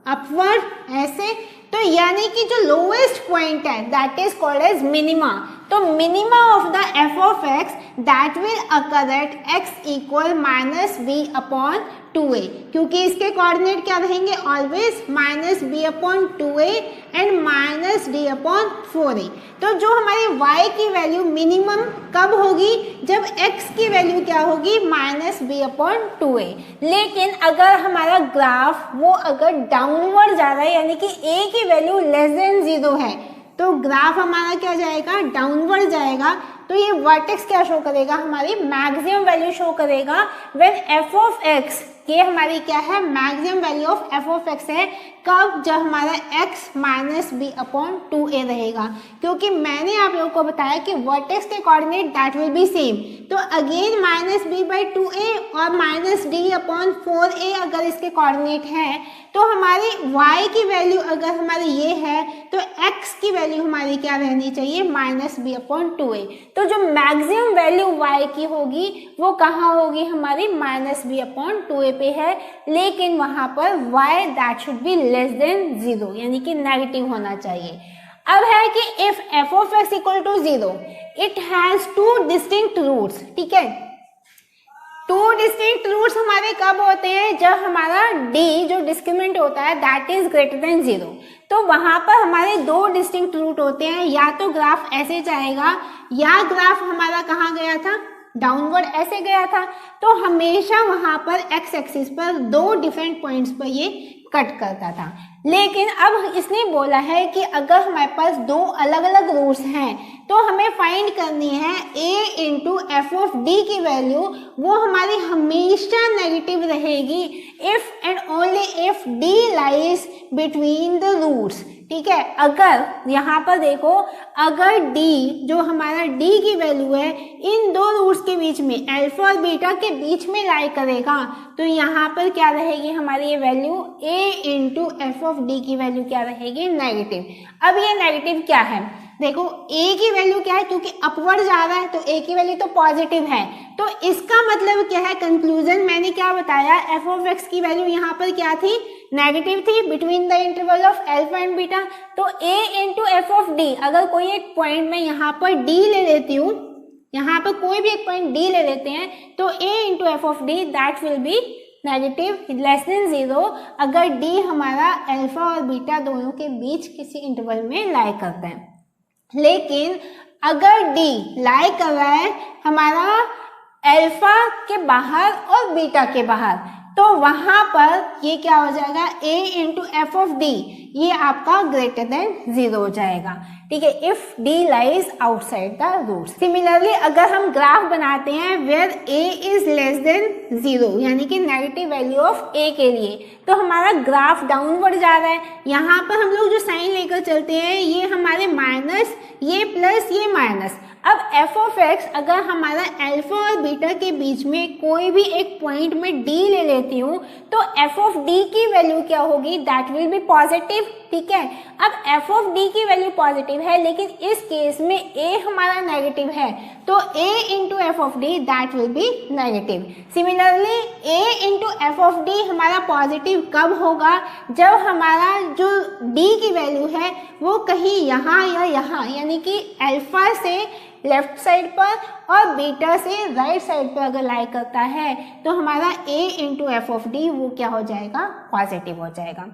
A: अपवर्ड ऐसे, तो यानी कि जो लोएस्ट पॉइंट है that is called as minima. तो minima of the F of x that will occur at X equal minus B upon 2a, क्योंकि इसके कोऑर्डिनेट क्या रहेंगे always minus B upon 2a and minus D upon 4a। तो जो हमारी y की value minimum कब होगी, जब x की वैल्यू क्या होगी माइनस बी अपॉन 2a। लेकिन अगर हमारा ग्राफ वो अगर डाउनवर्ड जा रहा है यानी कि a की वैल्यू लेस देन 0 है, तो ग्राफ हमारा क्या जाएगा डाउनवर्ड जाएगा। तो ये वर्टेक्स क्या शो करेगा, हमारी मैक्सिमम वैल्यू शो करेगा व्हेन एफ ऑफ एक्स, ये हमारी क्या है maximum value of F of x है, कब, जब हमारा x minus B upon 2a रहेगा। क्योंकि मैंने आप लोगों को बताया कि वर्टेक्स के coordinate that will be same, तो again minus B by 2a और माइनस डी अपॉन 4a अगर इसके कोऑर्डिनेट हैं, तो हमारी y की वैल्यू अगर हमारी ये है तो x की वैल्यू हमारी क्या रहनी चाहिए माइनस बी अपॉन 2a। तो जो मैक्सिमम वैल्यू y की होगी वो कहाँ होगी, हमारी माइनस बी अपॉन 2a पे है, लेकिन वहां पर y that should be less than 0 यानी कि नेगेटिव होना चाहिए। अब है कि if f of x equal to 0 it has two distinct roots, ठीक है। टू डिस्टिंक्ट रूट्स हमारे कब होते हैं, जब हमारा d जो डिस्क्रिमिनेंट होता है दैट इज ग्रेटर देन 0। तो वहां पर हमारे दो डिस्टिंक्ट रूट होते हैं, या तो ग्राफ ऐसे जाएगा या ग्राफ हमारा कहाँ गया था डाउनवर्ड ऐसे गया था। तो हमेशा वहां पर एक्स एक्सिस पर दो डिफरेंट पॉइंट्स पर ये कट करता था। लेकिन अब इसने बोला है कि अगर हमारे पास दो अलग अलग रूट्स हैं तो हमें फाइंड करनी है a into F of d की वैल्यू, वो हमारी हमेशा नेगेटिव रहेगी if and only if d lies between the roots, ठीक है। अगर यहाँ पर देखो अगर d जो हमारा d की वैल्यू है इन दो रूट्स के बीच में अल्फा और बीटा के बीच में लाई करेगा, तो यहाँ पर क्या रहेगी हमारी ये value a into F of d की वैल्यू क्या रहेगी नेगेटिव। अब ये नेगेटिव क्या है, देखो a की वैल्यू क्या है, क्योंकि अपवर्ड जा रहा है तो a की वैल्यू तो पॉजिटिव है, तो इसका मतलब क्या है कंक्लूजन मैंने क्या बताया, एफ ऑफ एक्स की वैल्यू यहाँ पर क्या थी नेगेटिव थी between the interval of alpha and beta. तो a into F of D, अगर कोई एक पॉइंट में यहाँ पर d ले लेती हूँ, यहाँ पर कोई भी एक पॉइंट d ले लेते हैं, तो a into F of D that will B negative less than 0 अगर d हमारा अल्फा और बीटा दोनों के बीच किसी इंटरवल में लाई करता है। लेकिन अगर d लाई कर रहा है हमारा अल्फा के बाहर और बीटा के बाहर, तो वहां पर ये क्या हो जाएगा a into F of d, ये आपका ग्रेटर देन 0 हो जाएगा, ठीक है, if d lies outside the root. Similarly अगर हम ग्राफ बनाते हैं where a is less than 0 यानी कि नेगेटिव वैल्यू ऑफ a के लिए, तो हमारा ग्राफ डाउनवर्ड जा रहा है। यहाँ पर हम लोग जो साइन लेकर चलते हैं ये हमारे माइनस, ये प्लस, ये माइनस। अब एफ ऑफ एक्स अगर हमारा अल्फा और बीटा के बीच में कोई भी एक पॉइंट में d ले लेती हूँ, तो एफ ऑफ डी की वैल्यू क्या होगी दैट विल बी पॉजिटिव, ठीक है। अब एफ ऑफ डी की वैल्यू पॉजिटिव है, लेकिन इस केस में a हमारा नेगेटिव है, तो a into F of D that will B negative. Similarly a into F of D हमारा पॉजिटिव कब होगा, जब हमारा जो d की वैल्यू है वो कहीं यहाँ या यहाँ यानी कि अल्फा से लेफ्ट साइड पर और बीटा से राइट साइड पर अगर लाई करता है, तो हमारा a into F of D वो क्या हो जाएगा पॉजिटिव हो जाएगा।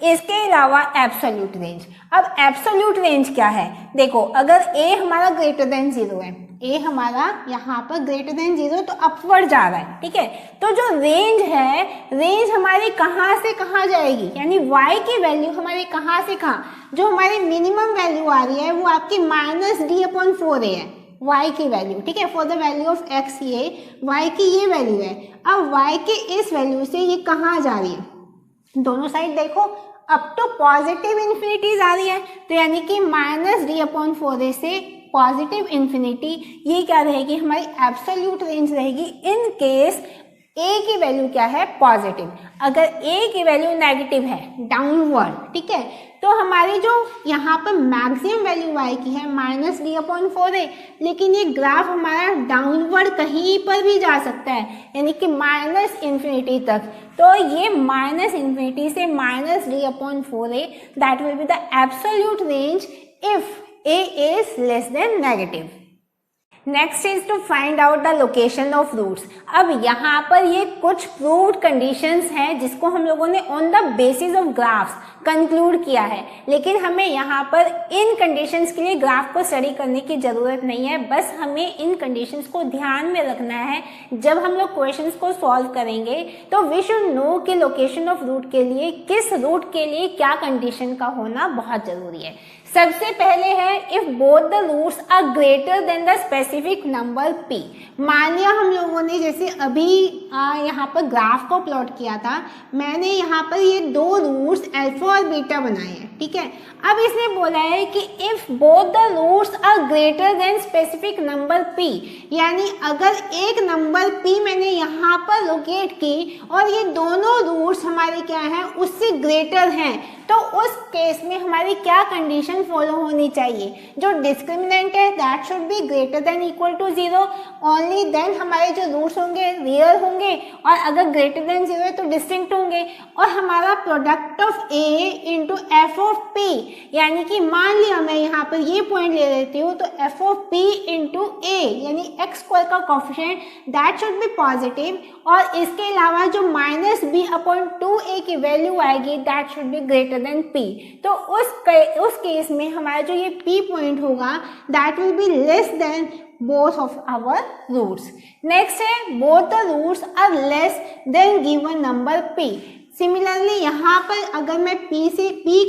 A: इसके अलावा एब्सोल्यूट रेंज, अब एब्सोल्यूट रेंज क्या है, देखो अगर a हमारा ग्रेटर देन 0 है, a हमारा यहाँ पर ग्रेटर देन 0 तो अपवर्ड जा रहा है, ठीक है। तो जो रेंज है, रेंज हमारी कहाँ से कहाँ जाएगी, यानी y की वैल्यू हमारी कहाँ से कहाँ, जो हमारी मिनिमम वैल्यू आ रही है वो आपकी माइनस डी अपॉन 4a है y की वैल्यू, ठीक है, for the value of x ये y की ये वैल्यू है। अब y के इस वैल्यू से ये कहाँ जा रही है, दोनों साइड देखो अप टू पॉजिटिव इन्फिनिटी जा रही है, तो यानी कि माइनस डी अपॉन 4a से पॉजिटिव इन्फिनिटी, ये क्या रहेगी हमारी एब्सोल्यूट रेंज रहेगी इन केस a की वैल्यू क्या है पॉजिटिव। अगर a की वैल्यू नेगेटिव है डाउनवर्ड, ठीक है, तो हमारी जो यहाँ पर मैक्सिमम वैल्यू y की है -d/4 है, लेकिन ये ग्राफ हमारा डाउनवर्ड कहीं पर भी जा सकता है, यानी कि -∞ तक। तो ये -∞ से -d/4 है, that will be the absolute range if a is less than negative। Next is to find out the location of roots. अब यहाँ पर ये कुछ प्रूव्ड कंडीशंस हैं जिसको हम लोगों ने on the basis of graphs conclude किया है, लेकिन हमें यहाँ पर इन कंडीशंस के लिए ग्राफ को स्टडी करने की ज़रूरत नहीं है, बस हमें इन कंडीशंस को ध्यान में रखना है। जब हम लोग क्वेश्चंस को सॉल्व करेंगे तो वी शुड नो कि लोकेशन ऑफ रूट के लिए किस रूट के लिए क्या कंडीशन का होना बहुत ज़रूरी है। सबसे पहले है if both the roots are greater than the specific number p। मान लिया हम लोगों ने जैसे अभी यहाँ पर ग्राफ को प्लॉट किया था, मैंने यहाँ पर ये दो रूट्स अल्फा और बीटा बनाए हैं, ठीक है। अब इसने बोला है कि if both the roots are greater than specific number p, यानी अगर एक नंबर p मैंने यहाँ पर लोकेट की और ये दोनों रूट्स हमारे क्या हैं उससे ग्रेटर हैं, तो उस केस में हमारी क्या कंडीशन फॉलो होनी चाहिए? जो डिस्क्रिमिनेंट है that should be greater than equal to 0, only then हमारे जो रूट्स होंगे रियल होंगे, और अगर ग्रेटर देन 0 है तो डिस्टिंक्ट होंगे। और हमारा product of a into F of p, यानी कि मान लिया मैं यहाँ पर ये पॉइंट ले लेती हूँ, तो F of p into a यानी x² का coefficient that should B positive, और इसके अलावा जो -b/2a की वैल्यू आएगी that should be greater then p। तो उस केस में हमारा जो ये p पॉइंट होगा that will B less then both of our roots। Next है both the roots are less than given number p। Similarly यहाँ पर अगर मैं p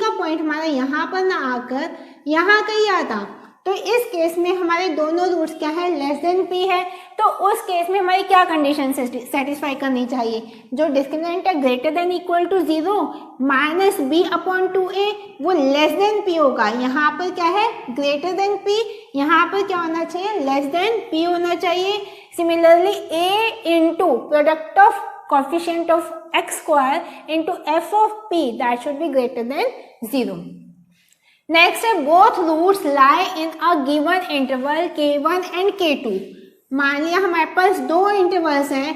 A: का पॉइंट हमारा यहाँ पर ना आकर यहाँ कहीं आता, तो इस केस में हमारे दोनों रूट्स क्या है लेस देन p है, तो उस केस में हमारी क्या कंडीशन सेटिस्फाई करनी चाहिए? जो डिस्क्रिमिनेंट है greater than equal to 0 -b/2a वो लेस देन p होगा। यहाँ पर क्या है ग्रेटर देन p, यहाँ पर क्या होना चाहिए लेस देन p होना चाहिए। Similarly a into product of coefficient of x² into F of p that should be greater than 0। Next है both roots lie in a given interval k1 and k2। मान लिया हमारे पास दो intervals हैं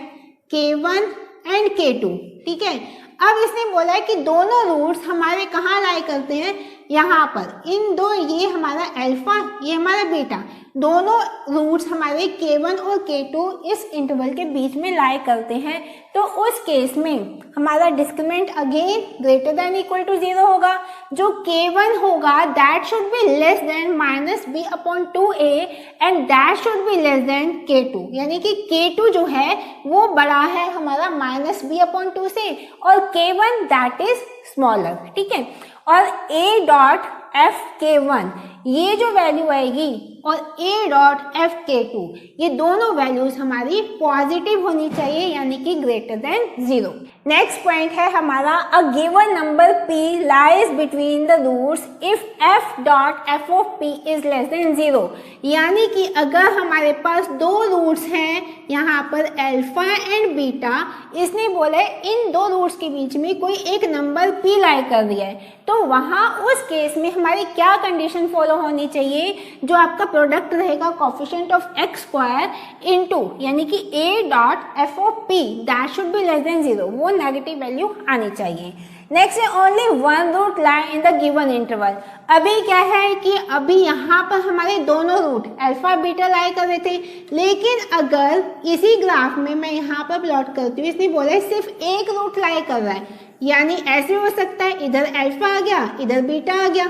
A: k1 and k2, ठीक है। अब इसने बोला है कि दोनों रूट्स हमारे कहाँ लाई करते हैं, यहाँ पर इन दो, ये हमारा अल्फा ये हमारा बीटा, दोनों रूट्स हमारे k1 और k2 इस इंटरवल के बीच में लाई करते हैं। तो उस केस में हमारा discriminant again greater than equal to 0 होगा। जो k1 होगा that should be less than -b/2a and that should be less than k2, यानी कि k2 जो है वो बड़ा है हमारा -b/2 से, और k1 दैट इज स्मॉलर, ठीक है। और a.fk1 ये जो वैल्यू आएगी और a.fk2 ये दोनों वैल्यूज हमारी पॉजिटिव होनी चाहिए, यानी कि ग्रेटर देन 0। नेक्स्ट पॉइंट है हमारा a given number p lies between the roots if f.f of p is less than 0, यानी कि अगर हमारे पास दो रूट्स हैं यहाँ पर अल्फा एंड बीटा, इसने बोला है इन दो रूट्स के बीच में कोई एक नंबर p लाई कर दिया है, तो वहाँ उस केस में हमारी क्या कंडीशन फॉलो होनी चाहिए? जो आपका प्रोडक्ट रहेगा कोफिशिएंट ऑफ x² इंटू यानी कि a.f of p that should be less than 0, वो नेगेटिव वैल्यू आनी चाहिए। नेक्स्ट है only one root lie in the given interval. अभी क्या है कि अभी यहाँ पर हमारे दोनों रूट अल्फा बीटा लाई कर रहे थे, लेकिन अगर इसी ग्राफ में मैं यहाँ पर प्लॉट करती हूँ, इसने बोला है सिर्फ एक रूट लाई कर रहा है, यानी ऐसे हो सकता है इधर अल्फा आ गया इधर बीटा आ गया,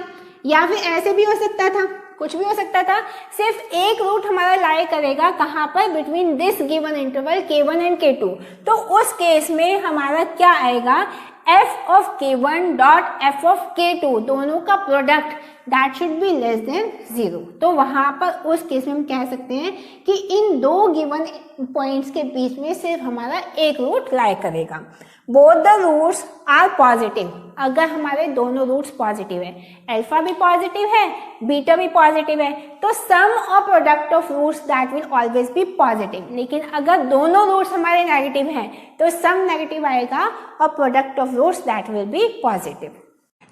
A: या फिर ऐसे भी हो सकता था, कुछ भी हो सकता था। सिर्फ एक रूट हमारा लाई करेगा कहाँ पर, between this given interval k1 and k2। तो उस केस में हमारा क्या आएगा, f of k1 dot f of k2 दोनों का product that should be less than 0। तो वहाँ पर उस केस में हम कह सकते हैं कि इन दो गिवन पॉइंट्स के बीच में सिर्फ हमारा एक रूट लाई करेगा। Both the roots are positive, अगर हमारे दोनों रूट्स पॉजिटिव है, अल्फा भी पॉजिटिव है बीटा भी पॉजिटिव है, तो सम और product of roots that will always be positive. लेकिन अगर दोनों रूट्स हमारे नेगेटिव हैं तो सम नेगेटिव आएगा और product of roots that will be positive.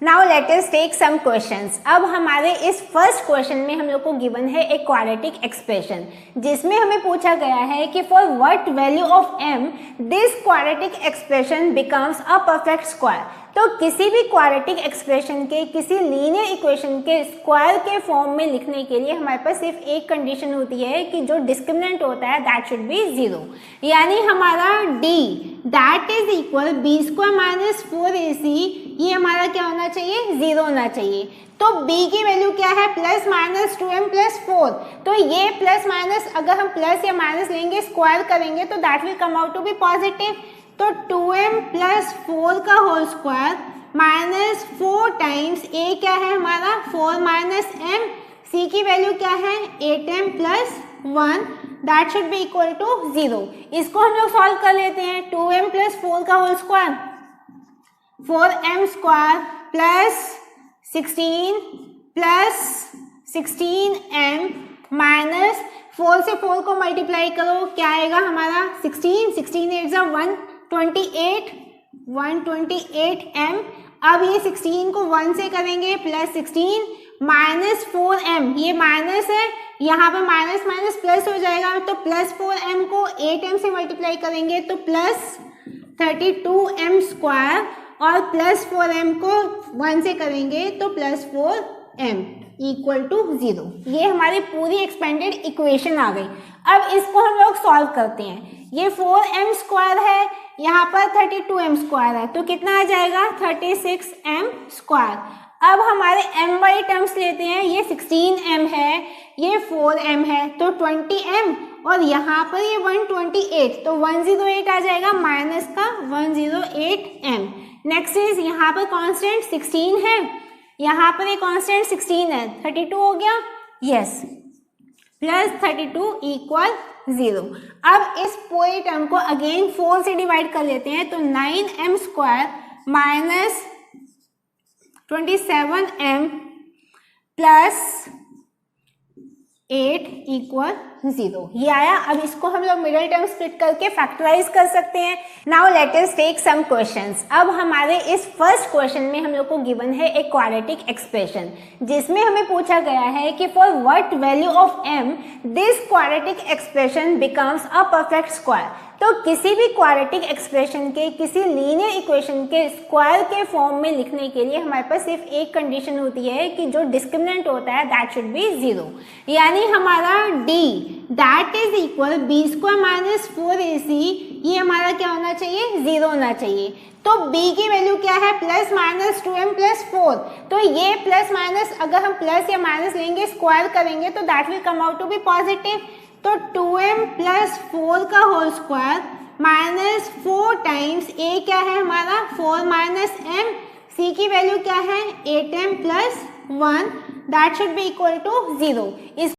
A: Now let us take some questions. अब हमारे इस फर्स्ट क्वेश्चन में हम लोग को गिवन है एक क्वाड्रेटिक एक्सप्रेशन, जिसमें हमें पूछा गया है कि for what value of m this quadratic expression becomes a perfect square. तो किसी भी क्वाड्रेटिक एक्सप्रेशन के किसी लीनियर इक्वेशन के स्क्वायर के फॉर्म में लिखने के लिए हमारे पास सिर्फ एक कंडीशन होती है कि जो डिस्क्रिमिनेंट होता है दैट शुड बी 0, यानी हमारा d that is equal b square minus 4ac, ये हमारा क्या होना चाहिए, 0 होना चाहिए। तो b की वैल्यू क्या है, प्लस माइनस 2m प्लस 4। तो ये प्लस माइनस अगर हम प्लस या माइनस लेंगे स्क्वायर करेंगे तो that will come out to be positive. तो 2m प्लस 4 का whole square minus 4 times a क्या है हमारा 4 माइनस m, c की वैल्यू क्या है 8m plus 1, that should be equal to 0। इसको हम लोग सॉल्व कर लेते हैं। 2m प्लस 4 का whole square 4m square plus 16 plus 16m minus 4 से 4 को मल्टीप्लाई करो, क्या आएगा हमारा 16 8 जा 128m। अब ये 16 को 1 से करेंगे प्लस 16 माइनस 4m, ये माइनस है, यहाँ पे माइनस माइनस प्लस हो जाएगा, तो प्लस 4m को 8m से मल्टीप्लाई करेंगे तो प्लस 32m स्क्वायर, और प्लस 4m को 1 से करेंगे तो प्लस 4m इक्वल टू 0। ये हमारी पूरी एक्सपेंडेड इक्वेशन आ गई। अब इसको हम लोग सॉल्व करते हैं। ये 4m स्क्वायर है, यहाँ पर 32m स्क्वायर है, तो कितना आ जाएगा 36m स्क्वायर। अब हमारे m वाली टर्म्स लेते हैं, ये 16m है, ये 4m है, तो 20m, और यहाँ पर ये 128, तो 108 आ जाएगा माइनस का 108m। नेक्स्ट इज यहाँ पर कांस्टेंट 16 है, यहाँ पर ये कांस्टेंट 16 है, 32 हो गया, यस, प्लस 32 इक्वल 0। अब इस पूरे टर्म को अगेन 4 से डिवाइड कर लेते हैं, तो 9m square minus 27m plus 8 equal 0, ये आया। अब इसको हम लोग मिडिल टर्म स्प्लिट करके फैक्टराइज कर सकते हैं। Now let us take some questions. अब हमारे इस फर्स्ट क्वेश्चन में हम लोग को गिवन है एक क्वाड्रेटिक एक्सप्रेशन, जिसमें हमें पूछा गया है कि for what value of m this quadratic expression becomes a perfect square. तो किसी भी क्वाड्रेटिक एक्सप्रेशन के किसी लीनियर इक्वेशन के स्क्वायर के फॉर्म में लिखने के लिए हमारे पास सिर्फ एक कंडीशन होती है कि जो डिस्क्रिमिनेंट होता है दैट शुड बी 0, यानी हमारा d that is equal b square minus 4ac, ये हमारा क्या होना चाहिए, 0 होना चाहिए। तो b की वैल्यू क्या है, प्लस माइनस 2m प्लस 4। तो ये प्लस माइनस अगर हम प्लस या माइनस लेंगे स्क्वायर करेंगे तो that will come out to be positive. तो 2m प्लस 4 का whole square minus 4 times a क्या है हमारा 4 माइनस m, c की वैल्यू क्या है 8m plus 1, that should be equal to 0।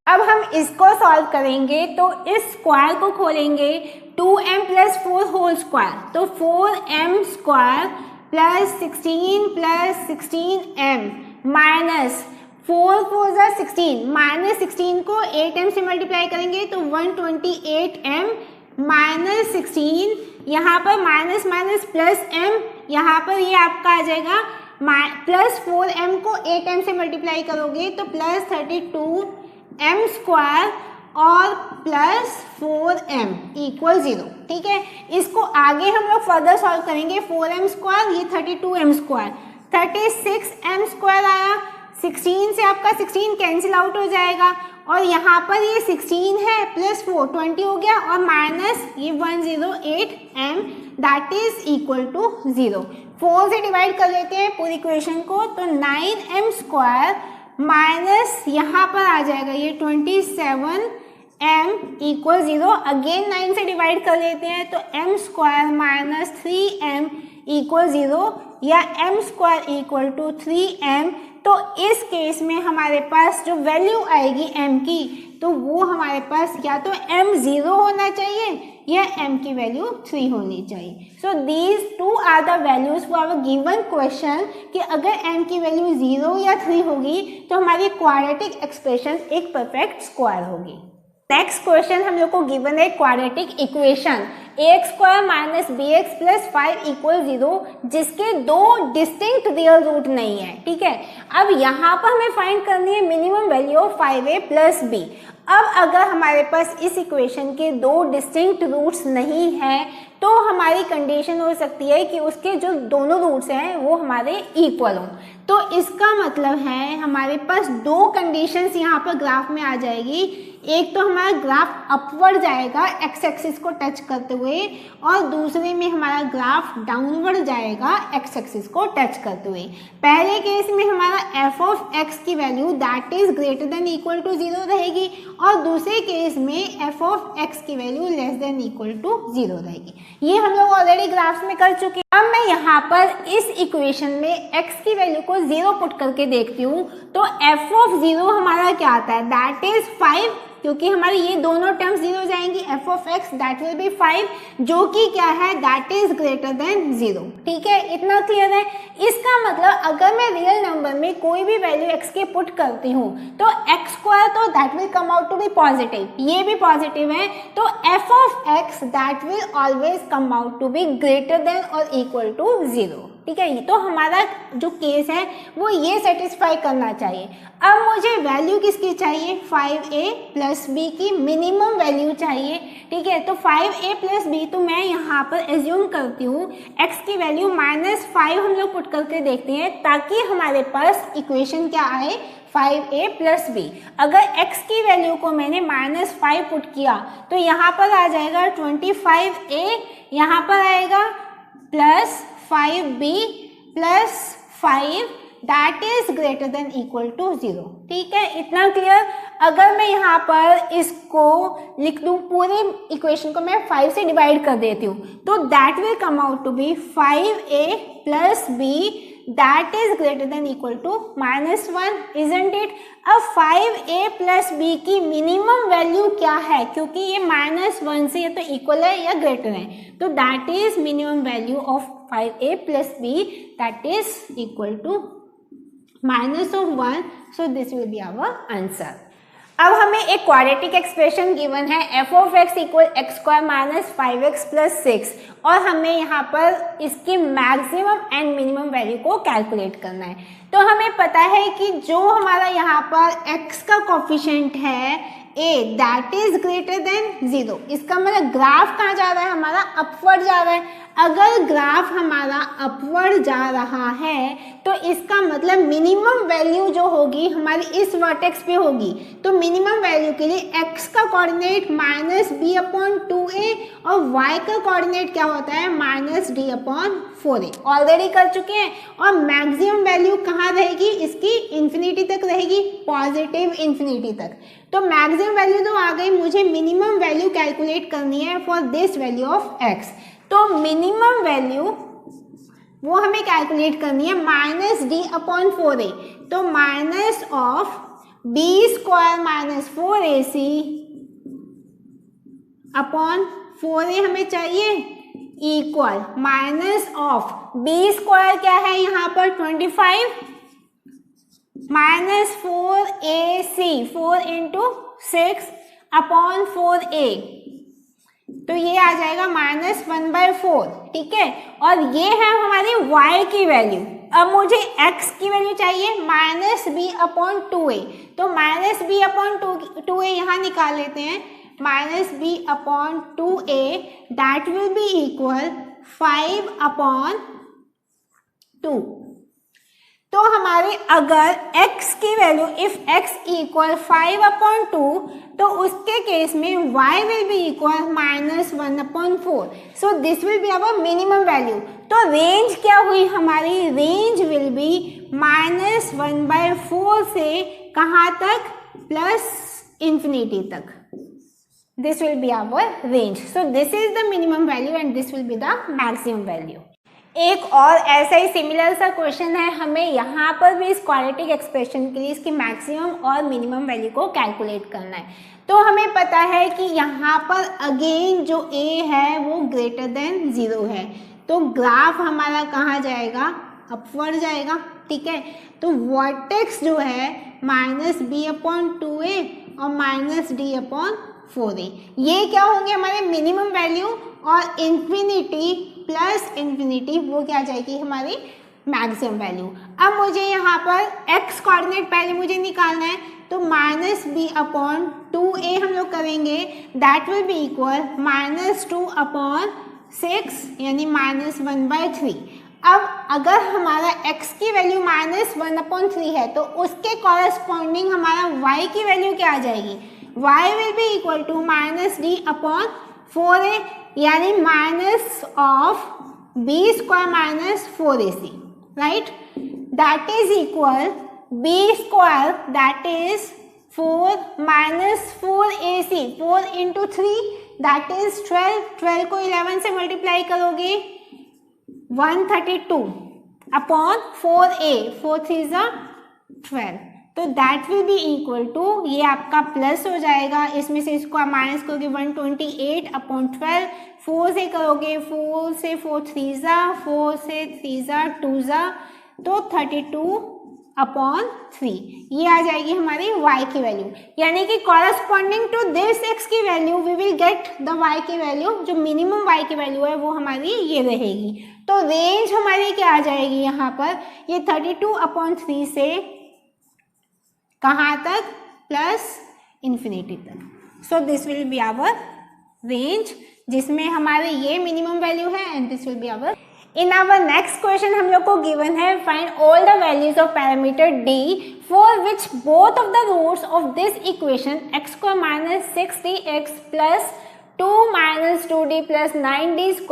A: अब हम इसको सॉल्व करेंगे तो इस स्क्वायर को खोलेंगे, 2m प्लस 4 होल स्क्वायर, तो 4m square plus 16m minus 4 4 जा 16, माइनस 16 को 8m से मल्टीप्लाई करेंगे तो 128m माइनस 16, यहाँ पर माइनस माइनस प्लस m, यहाँ पर ये आपका आ जाएगा प्लस 4m को 8m से मल्टीप्लाई करोगे तो प्लस 32m स्क्वायर और प्लस 4m इक्वल 0। ठीक है, इसको आगे हम लोग फर्दर सॉल्व करेंगे। 4m स्क्वायर, ये 32m स्क्वायर, 36m स्क्वायर आया, 16 से आपका 16 कैंसिल आउट हो जाएगा, और यहाँ पर ये 16 है प्लस 4 20 हो गया, और माइनस ये 108m that is equal to 0। 4 से डिवाइड कर लेते हैं पूरी इक्वेशन को, तो 9m स्क्वायर माइनस यहाँ पर आ जाएगा ये 27m इक्वल 0। अगेन 9 से डिवाइड कर लेते हैं तो m square minus 3m equal 0, या m square equal to 3m। तो इस केस में हमारे पास जो वैल्यू आएगी m की, तो वो हमारे पास या तो m 0 होना चाहिए या m की वैल्यू 3 होनी चाहिए। So these two are the values for our given question, कि अगर m की वैल्यू 0 या 3 होगी तो हमारी क्वाड्रेटिक एक्सप्रेशन एक परफेक्ट स्क्वायर होगी। नेक्स्ट क्वेश्चन हम लोग को गिवन है quadratic equation. ax² minus bx plus 5 equal 0 जिसके दो डिस्टिंक्ट रियल रूट नहीं है, ठीक है। अब यहाँ पर हमें फाइंड करनी है minimum value of 5a plus b। अब अगर हमारे पास इस इक्वेशन के दो डिस्टिंक्ट रूट्स नहीं हैं तो हमारी कंडीशन हो सकती है कि उसके जो दोनों रूट्स हैं वो हमारे इक्वल हों। तो इसका मतलब है हमारे पास दो कंडीशंस यहाँ पर ग्राफ में आ जाएगी। एक तो हमारा ग्राफ अपवर्ड जाएगा एक्स एक्सिस को टच करते हुए और दूसरे में हमारा ग्राफ डाउनवर्ड जाएगा एक्स एक्सिस को टच करते हुए। पहले केस में हमारा एफ ऑफ एक्स की value that is greater than equal to 0 रहेगी और दूसरे केस में एफ ऑफ एक्स की value less than equal to 0 रहेगी। ये हम लोग ऑलरेडी ग्राफ्स में कर चुके हैं। अब मैं यहाँ पर इस इक्वेशन में x की वैल्यू को 0 पुट करके देखती हूँ तो f ऑफ 0 हमारा क्या आता है, दैट इज 5, क्योंकि हमारी ये दोनों टर्म्स 0 जाएंगी। f of x that will B 5 जो कि क्या है, दैट इज ग्रेटर देन 0, ठीक है। इतना क्लियर है। इसका मतलब अगर मैं रियल नंबर में कोई भी वैल्यू x के पुट करती हूँ तो x² तो that will come out to be positive, ये भी पॉजिटिव है, तो f of x that will always come out to be greater than और इक्वल टू 0, ठीक है। तो हमारा जो केस है वो ये सेटिस्फाई करना चाहिए। अब मुझे वैल्यू किसकी चाहिए, 5a प्लस b की मिनिमम वैल्यू चाहिए, ठीक है। तो 5a प्लस b तो मैं यहाँ पर एज्यूम करती हूँ x की वैल्यू -5 हम लोग पुट करके देखते हैं ताकि हमारे पास इक्वेशन क्या आए, 5a प्लस b। अगर x की वैल्यू को मैंने -5 पुट किया तो यहाँ पर आ जाएगा 25a, यहाँ पर आएगा plus 5b plus 5 that is greater than equal to 0, ठीक है। इतना क्लियर। अगर मैं यहाँ पर इसको लिख दूँ, पूरे इक्वेशन को मैं 5 से डिवाइड कर देती हूँ तो that will come out to be 5a plus b that is greater than equal to -1, isn't it. अब 5a प्लस b की मिनिमम वैल्यू क्या है, क्योंकि ये -1 से ये तो इक्वल है या ग्रेटर है, तो that is minimum value of 5a plus b that is equal to -1, so this will be our answer। अब हमें एक क्वाड्रेटिक एक्सप्रेशन गिवन है f of x equal x² minus 5x plus 6 और हमें यहाँ पर इसकी मैक्सिमम एंड मिनिमम वैल्यू को कैलकुलेट करना है। तो हमें पता है कि जो हमारा यहाँ पर x का कोफिशिएंट है a that is greater than 0, इसका मतलब ग्राफ कहाँ जा रहा है, हमारा अपवर्ड जा रहा है। अगर ग्राफ हमारा अपवर्ड जा रहा है तो इसका मतलब मिनिमम वैल्यू जो होगी हमारी इस वर्टेक्स पे होगी। तो मिनिमम वैल्यू के लिए x का कोऑर्डिनेट -b/2a और y का कोऑर्डिनेट क्या होता है, -d/4a। ऑलरेडी कर चुके हैं। और मैक्सिमम वैल्यू कहाँ रहेगी, इसकी इंफिनिटी तक रहेगी, पॉजिटिव इंफिनिटी तक। तो मैक्सिमम वैल्यू तो आ गई, मुझे मिनिमम वैल्यू कैलकुलेट करनी है for this value of x। तो मिनिमम वैल्यू वो हमें कैलकुलेट करनी है -d/4a, तो minus of b² minus 4ac upon 4a हमें चाहिए इक्वल माइनस ऑफ b² क्या है यहाँ पर 25 minus 4ac 4 into 6 upon 4a, तो ये आ जाएगा -1/4, ठीक है। और ये है हमारी y की वैल्यू। अब मुझे x की वैल्यू चाहिए -b/2a, तो -b/2a यहाँ निकाल लेते हैं, -b/2a that will be equal 5/2। तो हमारे अगर x की वैल्यू इफ x इक्वल 5/2 तो उसके केस में y will be equal -1/4, so this will be our minimum value. तो रेंज क्या हुई हमारी, रेंज विल बी -1/4 से कहाँ तक, +इंफिनिटी तक। This will be our range. So this is the minimum value and this will be the maximum value. एक और ऐसा ही सिमिलर सा क्वेश्चन है, हमें यहाँ पर भी इस क्वाड्रेटिक एक्सप्रेशन के लिए इसकी मैक्सिमम और मिनिमम वैल्यू को कैलकुलेट करना है। तो हमें पता है कि यहाँ पर अगेन जो a है वो ग्रेटर देन 0 है, तो ग्राफ हमारा कहाँ जाएगा, अपवर्ड जाएगा, ठीक है। तो वर्टेक्स जो है -b/2a और -d/4a, ये क्या होंगे हमारे मिनिमम वैल्यू और इन्फिनिटी प्लस इन्फिनिटी वो क्या आ जाएगी हमारी मैक्सिमम वैल्यू। अब मुझे यहाँ पर एक्स कोऑर्डिनेट पहले मुझे निकालना है, तो -b/2a हम लोग करेंगे, दैट विल बी इक्वल -2/6 यानी -1/3। अब अगर हमारा x की वैल्यू -1/3 है तो उसके कॉरेस्पॉन्डिंग हमारा y की वैल्यू क्या आ जाएगी, y will be equal to -d/4a यानी -b² - 4ac, right. That is equal b² that is 4 - 4ac, 4 × 3 that is 12, 12 को 11 से मल्टीप्लाई करोगे 132/4a, 4 3 12, तो that will be equal to, ये आपका प्लस हो जाएगा, इसमें से इसको आप माइनस करोगे 128/12, 4 से करोगे 4 से 4 3 4 से 3 2 तो 32/3 ये आ जाएगी हमारी y की वैल्यू, यानी कि कॉरस्पॉन्डिंग टू दिस x की value we will get the y की वैल्यू, जो मिनिमम y की वैल्यू है वो हमारी ये रहेगी। तो रेंज हमारी क्या आ जाएगी यहाँ पर, ये 32/3 से कहाँ तक, प्लस इन्फिनिटी तक। So this will be our range, जिसमें हमारे ये मिनिमम वैल्यू है and this will be our. In our next question हम लोग को गिवन है find all the values of parameter d for which both of the roots of this equation x² - 6dx plus 2 - 2d plus 9d² =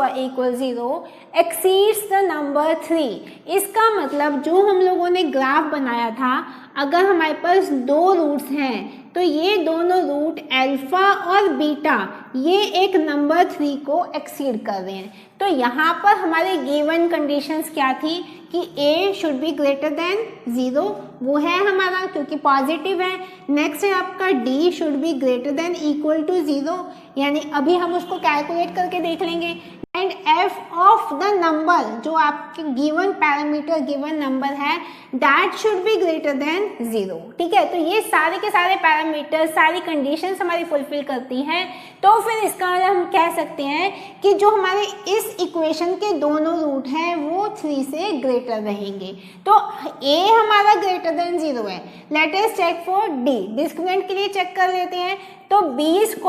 A: 0 exceeds the number 3। इसका मतलब जो हम लोगों ने ग्राफ बनाया था, अगर हमारे पास दो रूट्स हैं तो ये दोनों रूट अल्फा और बीटा ये एक नंबर 3 को एक्सीड कर रहे हैं। तो यहाँ पर हमारे गिवन कंडीशंस क्या थी कि a should be greater than 0, वो है हमारा क्योंकि पॉजिटिव है। नेक्स्ट है आपका d should be greater than equal to 0, यानी अभी हम उसको कैलकुलेट करके देख लेंगे। And f of the number, जो आपके गिवन पैरामीटर गिवन नंबर है, that should be greater than 0। ठीक है, तो ये सारे के सारे पैरामीटर सारी कंडीशंस हमारी फुलफिल करती हैं। तो फिर इसका हम कह सकते हैं कि जो हमारे इस इक्वेशन के दोनों रूट हैं वो 3 से ग्रेटर रहेंगे। तो a हमारा ग्रेटर देन 0 है। Let us check for d, discriminant के लिए चेक कर लेते हैं। तो b² -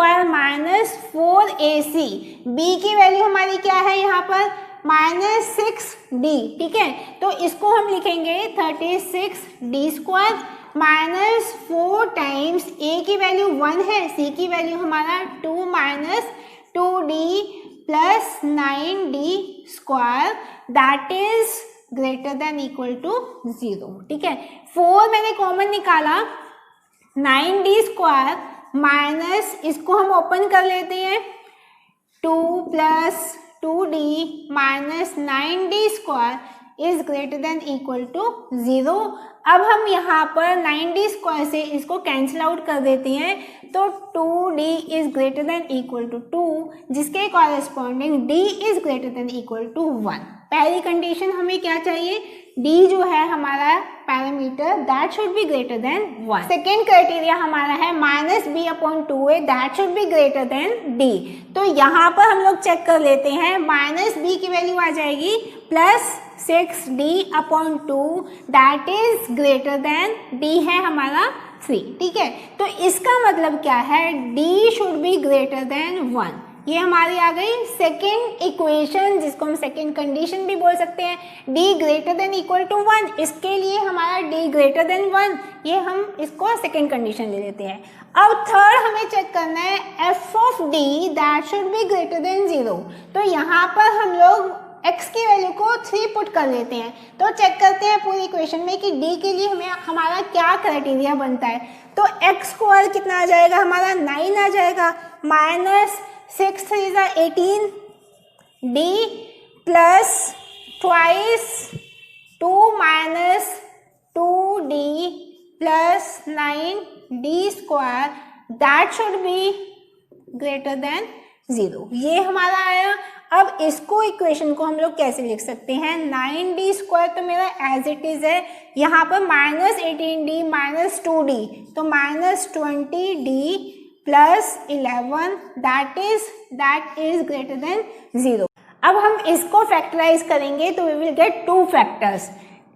A: 4ac, b की वैल्यू हमारी क्या है यहाँ पर -6d। ठीक है, तो इसको हम लिखेंगे 36d² -4 टाइम्स a की वैल्यू 1 है, c की वैल्यू हमारा 2 - 2d plus 9d² that is greater than equal to 0। ठीक है, 4 मैंने कॉमन निकाला, 9d² माइनस इसको हम ओपन कर लेते हैं 2 + 2d minus 9d² is greater than equal to 0। अब हम यहाँ पर 9d² से इसको कैंसिल आउट कर देते हैं, तो 2d is greater than equal to 2, जिसके corresponding d is greater than equal to 1। पहली कंडीशन हमें क्या चाहिए, d जो है हमारा parameter that should be greater then 1। Second criteria हमारा है -b/2a that should be greater then d। तो यहाँ पर हम लोग चेक कर लेते हैं, -b की वैल्यू आ जाएगी +6d/2 that is greater then d है हमारा 3। ठीक है, तो इसका मतलब क्या है, d should be greater then 1। ये हमारी आ गई सेकेंड इक्वेशन, जिसको हम सेकेंड कंडीशन भी बोल सकते हैं, d greater than equal to 1। इसके लिए हमारा d ग्रेटर देन 1, ये हम इसको सेकेंड कंडीशन ले लेते हैं। अब थर्ड हमें चेक करना है f of d that should be greater than 0। तो यहाँ पर हम लोग x की वैल्यू को 3 पुट कर लेते हैं। तो चेक करते हैं पूरी इक्वेशन में कि d के लिए हमें हमारा क्या क्राइटेरिया बनता है। तो x² कितना आ जाएगा हमारा 9 आ जाएगा, -6 3 18 d plus twice 2 - 2d plus 9d² that should be greater than 0। ये हमारा आया। अब इसको इक्वेशन को हम लोग कैसे लिख सकते हैं, 9d² तो मेरा एज इट इज है, यहाँ पर -18d -2d तो -20d plus 11 that is greater than 0। अब हम इसको फैक्टराइज करेंगे तो we will get 2 factors,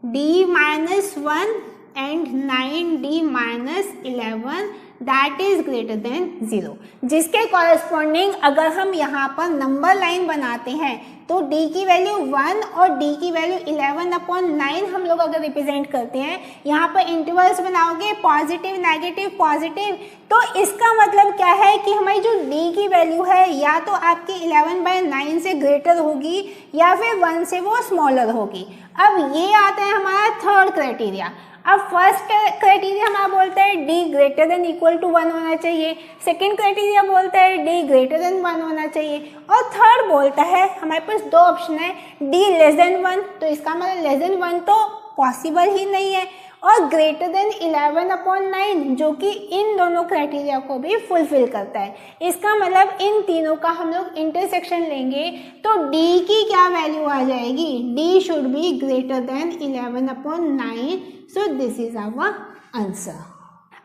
A: d minus 1 and 9d minus 11 that is greater than 0, जिसके कॉरेस्पॉन्डिंग अगर हम यहाँ पर नंबर लाइन बनाते हैं तो d की वैल्यू 1 और d की वैल्यू 11/9 हम लोग अगर रिप्रेजेंट करते हैं, यहाँ पर इंटरवल्स बनाओगे पॉजिटिव नेगेटिव पॉजिटिव, तो इसका मतलब क्या है कि हमारी जो d की वैल्यू है या तो आपकी 11/9 से ग्रेटर होगी या फिर 1 से वो स्मॉलर होगी। अब ये आता है हमारा थर्ड क्राइटेरिया। अब फर्स्ट क्राइटेरिया हमारा बोलता है d greater than equal to 1 होना चाहिए, सेकंड क्राइटेरिया बोलता है d ग्रेटर देन 1 होना चाहिए, और थर्ड बोलता है हमारे पास 2 ऑप्शन है d लेस देन 1, तो इसका मतलब लेस देन 1 तो पॉसिबल ही नहीं है, और ग्रेटर देन 11/9 जो कि इन दोनों क्राइटेरिया को भी फुलफिल करता है। इसका मतलब इन तीनों का हम लोग इंटरसेक्शन लेंगे तो d की क्या वैल्यू आ जाएगी, d should be greater than 11/9, so this is our answer.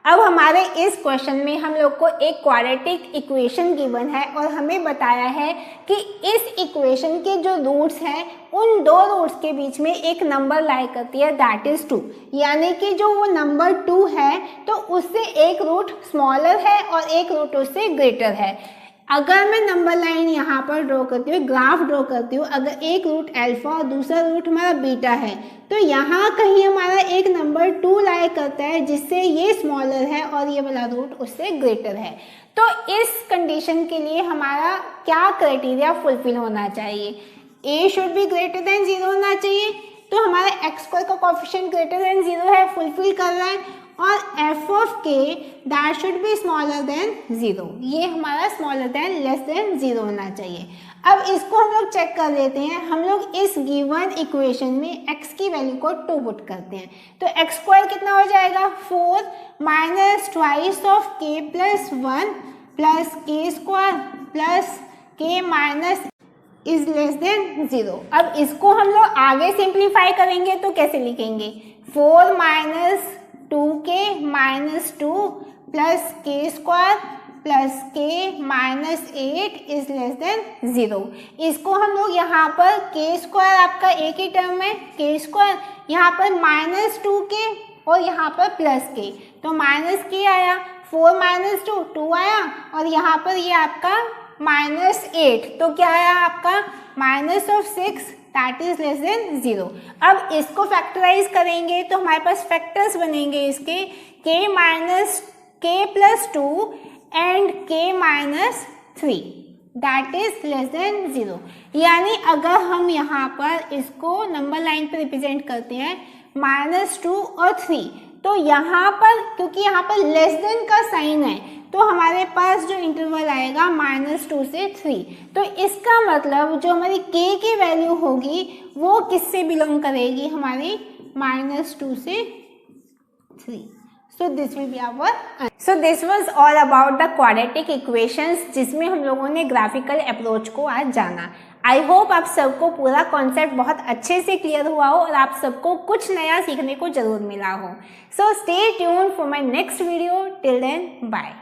A: अब हमारे इस क्वेश्चन में हम लोग को एक क्वाड्रेटिक इक्वेशन गिवन है और हमें बताया है कि इस इक्वेशन के जो रूट्स हैं उन 2 रूट्स के बीच में एक नंबर लाई करती है दैट इज 2, यानी कि जो वो नंबर 2 है तो उससे एक रूट स्मॉलर है और एक रूट उससे ग्रेटर है। अगर मैं नंबर लाइन यहाँ पर ड्रॉ करती हूँ, ग्राफ ड्रॉ करती हूँ, अगर एक रूट अल्फा और दूसरा रूट हमारा बीटा है तो यहाँ कहीं हमारा एक नंबर 2 लाई करता है जिससे ये स्मॉलर है और ये वाला रूट उससे ग्रेटर है। तो इस कंडीशन के लिए हमारा क्या क्राइटेरिया फुलफिल होना चाहिए, a should be greater than 0 होना चाहिए, तो हमारा x² का कोफिशिएंट ग्रेटर देन 0 है, फुलफिल कर रहा है, और f of k that should be smaller than 0, ये हमारा स्मॉलर देन लेस देन 0 होना चाहिए। अब इसको हम लोग चेक कर लेते हैं। हम लोग इस गिवन इक्वेशन में x की वैल्यू को 2 पुट करते हैं तो x² कितना हो जाएगा 4 minus twice of k plus 1 plus k² plus k minus is less than 0। अब इसको हम लोग आगे सिंप्लीफाई करेंगे तो कैसे लिखेंगे, 4 minus 2k minus 2 plus k² plus k minus 8 is less than 0। इसको हम लोग यहाँ पर k² आपका एक ही टर्म है k², यहाँ पर माइनस 2k और यहाँ पर प्लस k, तो माइनस k आया, 4 माइनस 2 2 आया, और यहाँ पर ये आपका माइनस 8, तो क्या आया आपका minus of 6 that is less than 0। अब इसको फैक्टराइज करेंगे तो हमारे पास फैक्टर्स बनेंगे इसके k minus k plus 2 and k minus 3 that is less than 0। यानी अगर हम यहाँ पर इसको नंबर लाइन पर रिप्रेजेंट करते हैं -2 और 3, तो यहाँ पर क्योंकि यहाँ पर लेस देन का साइन है तो हमारे पास जो इंटरवल आएगा -2 से 3, तो इसका मतलब जो हमारी k की वैल्यू होगी वो किससे बिलोंग करेगी, हमारी -2 से 3। So this will be our answer. So this was all about the quadratic equations जिसमें हम लोगों ने ग्राफिकल अप्रोच को आज जाना। आई होप आप सबको पूरा कॉन्सेप्ट बहुत अच्छे से क्लियर हुआ हो और आप सबको कुछ नया सीखने को जरूर मिला हो। So stay tuned for my next video. Till then, bye.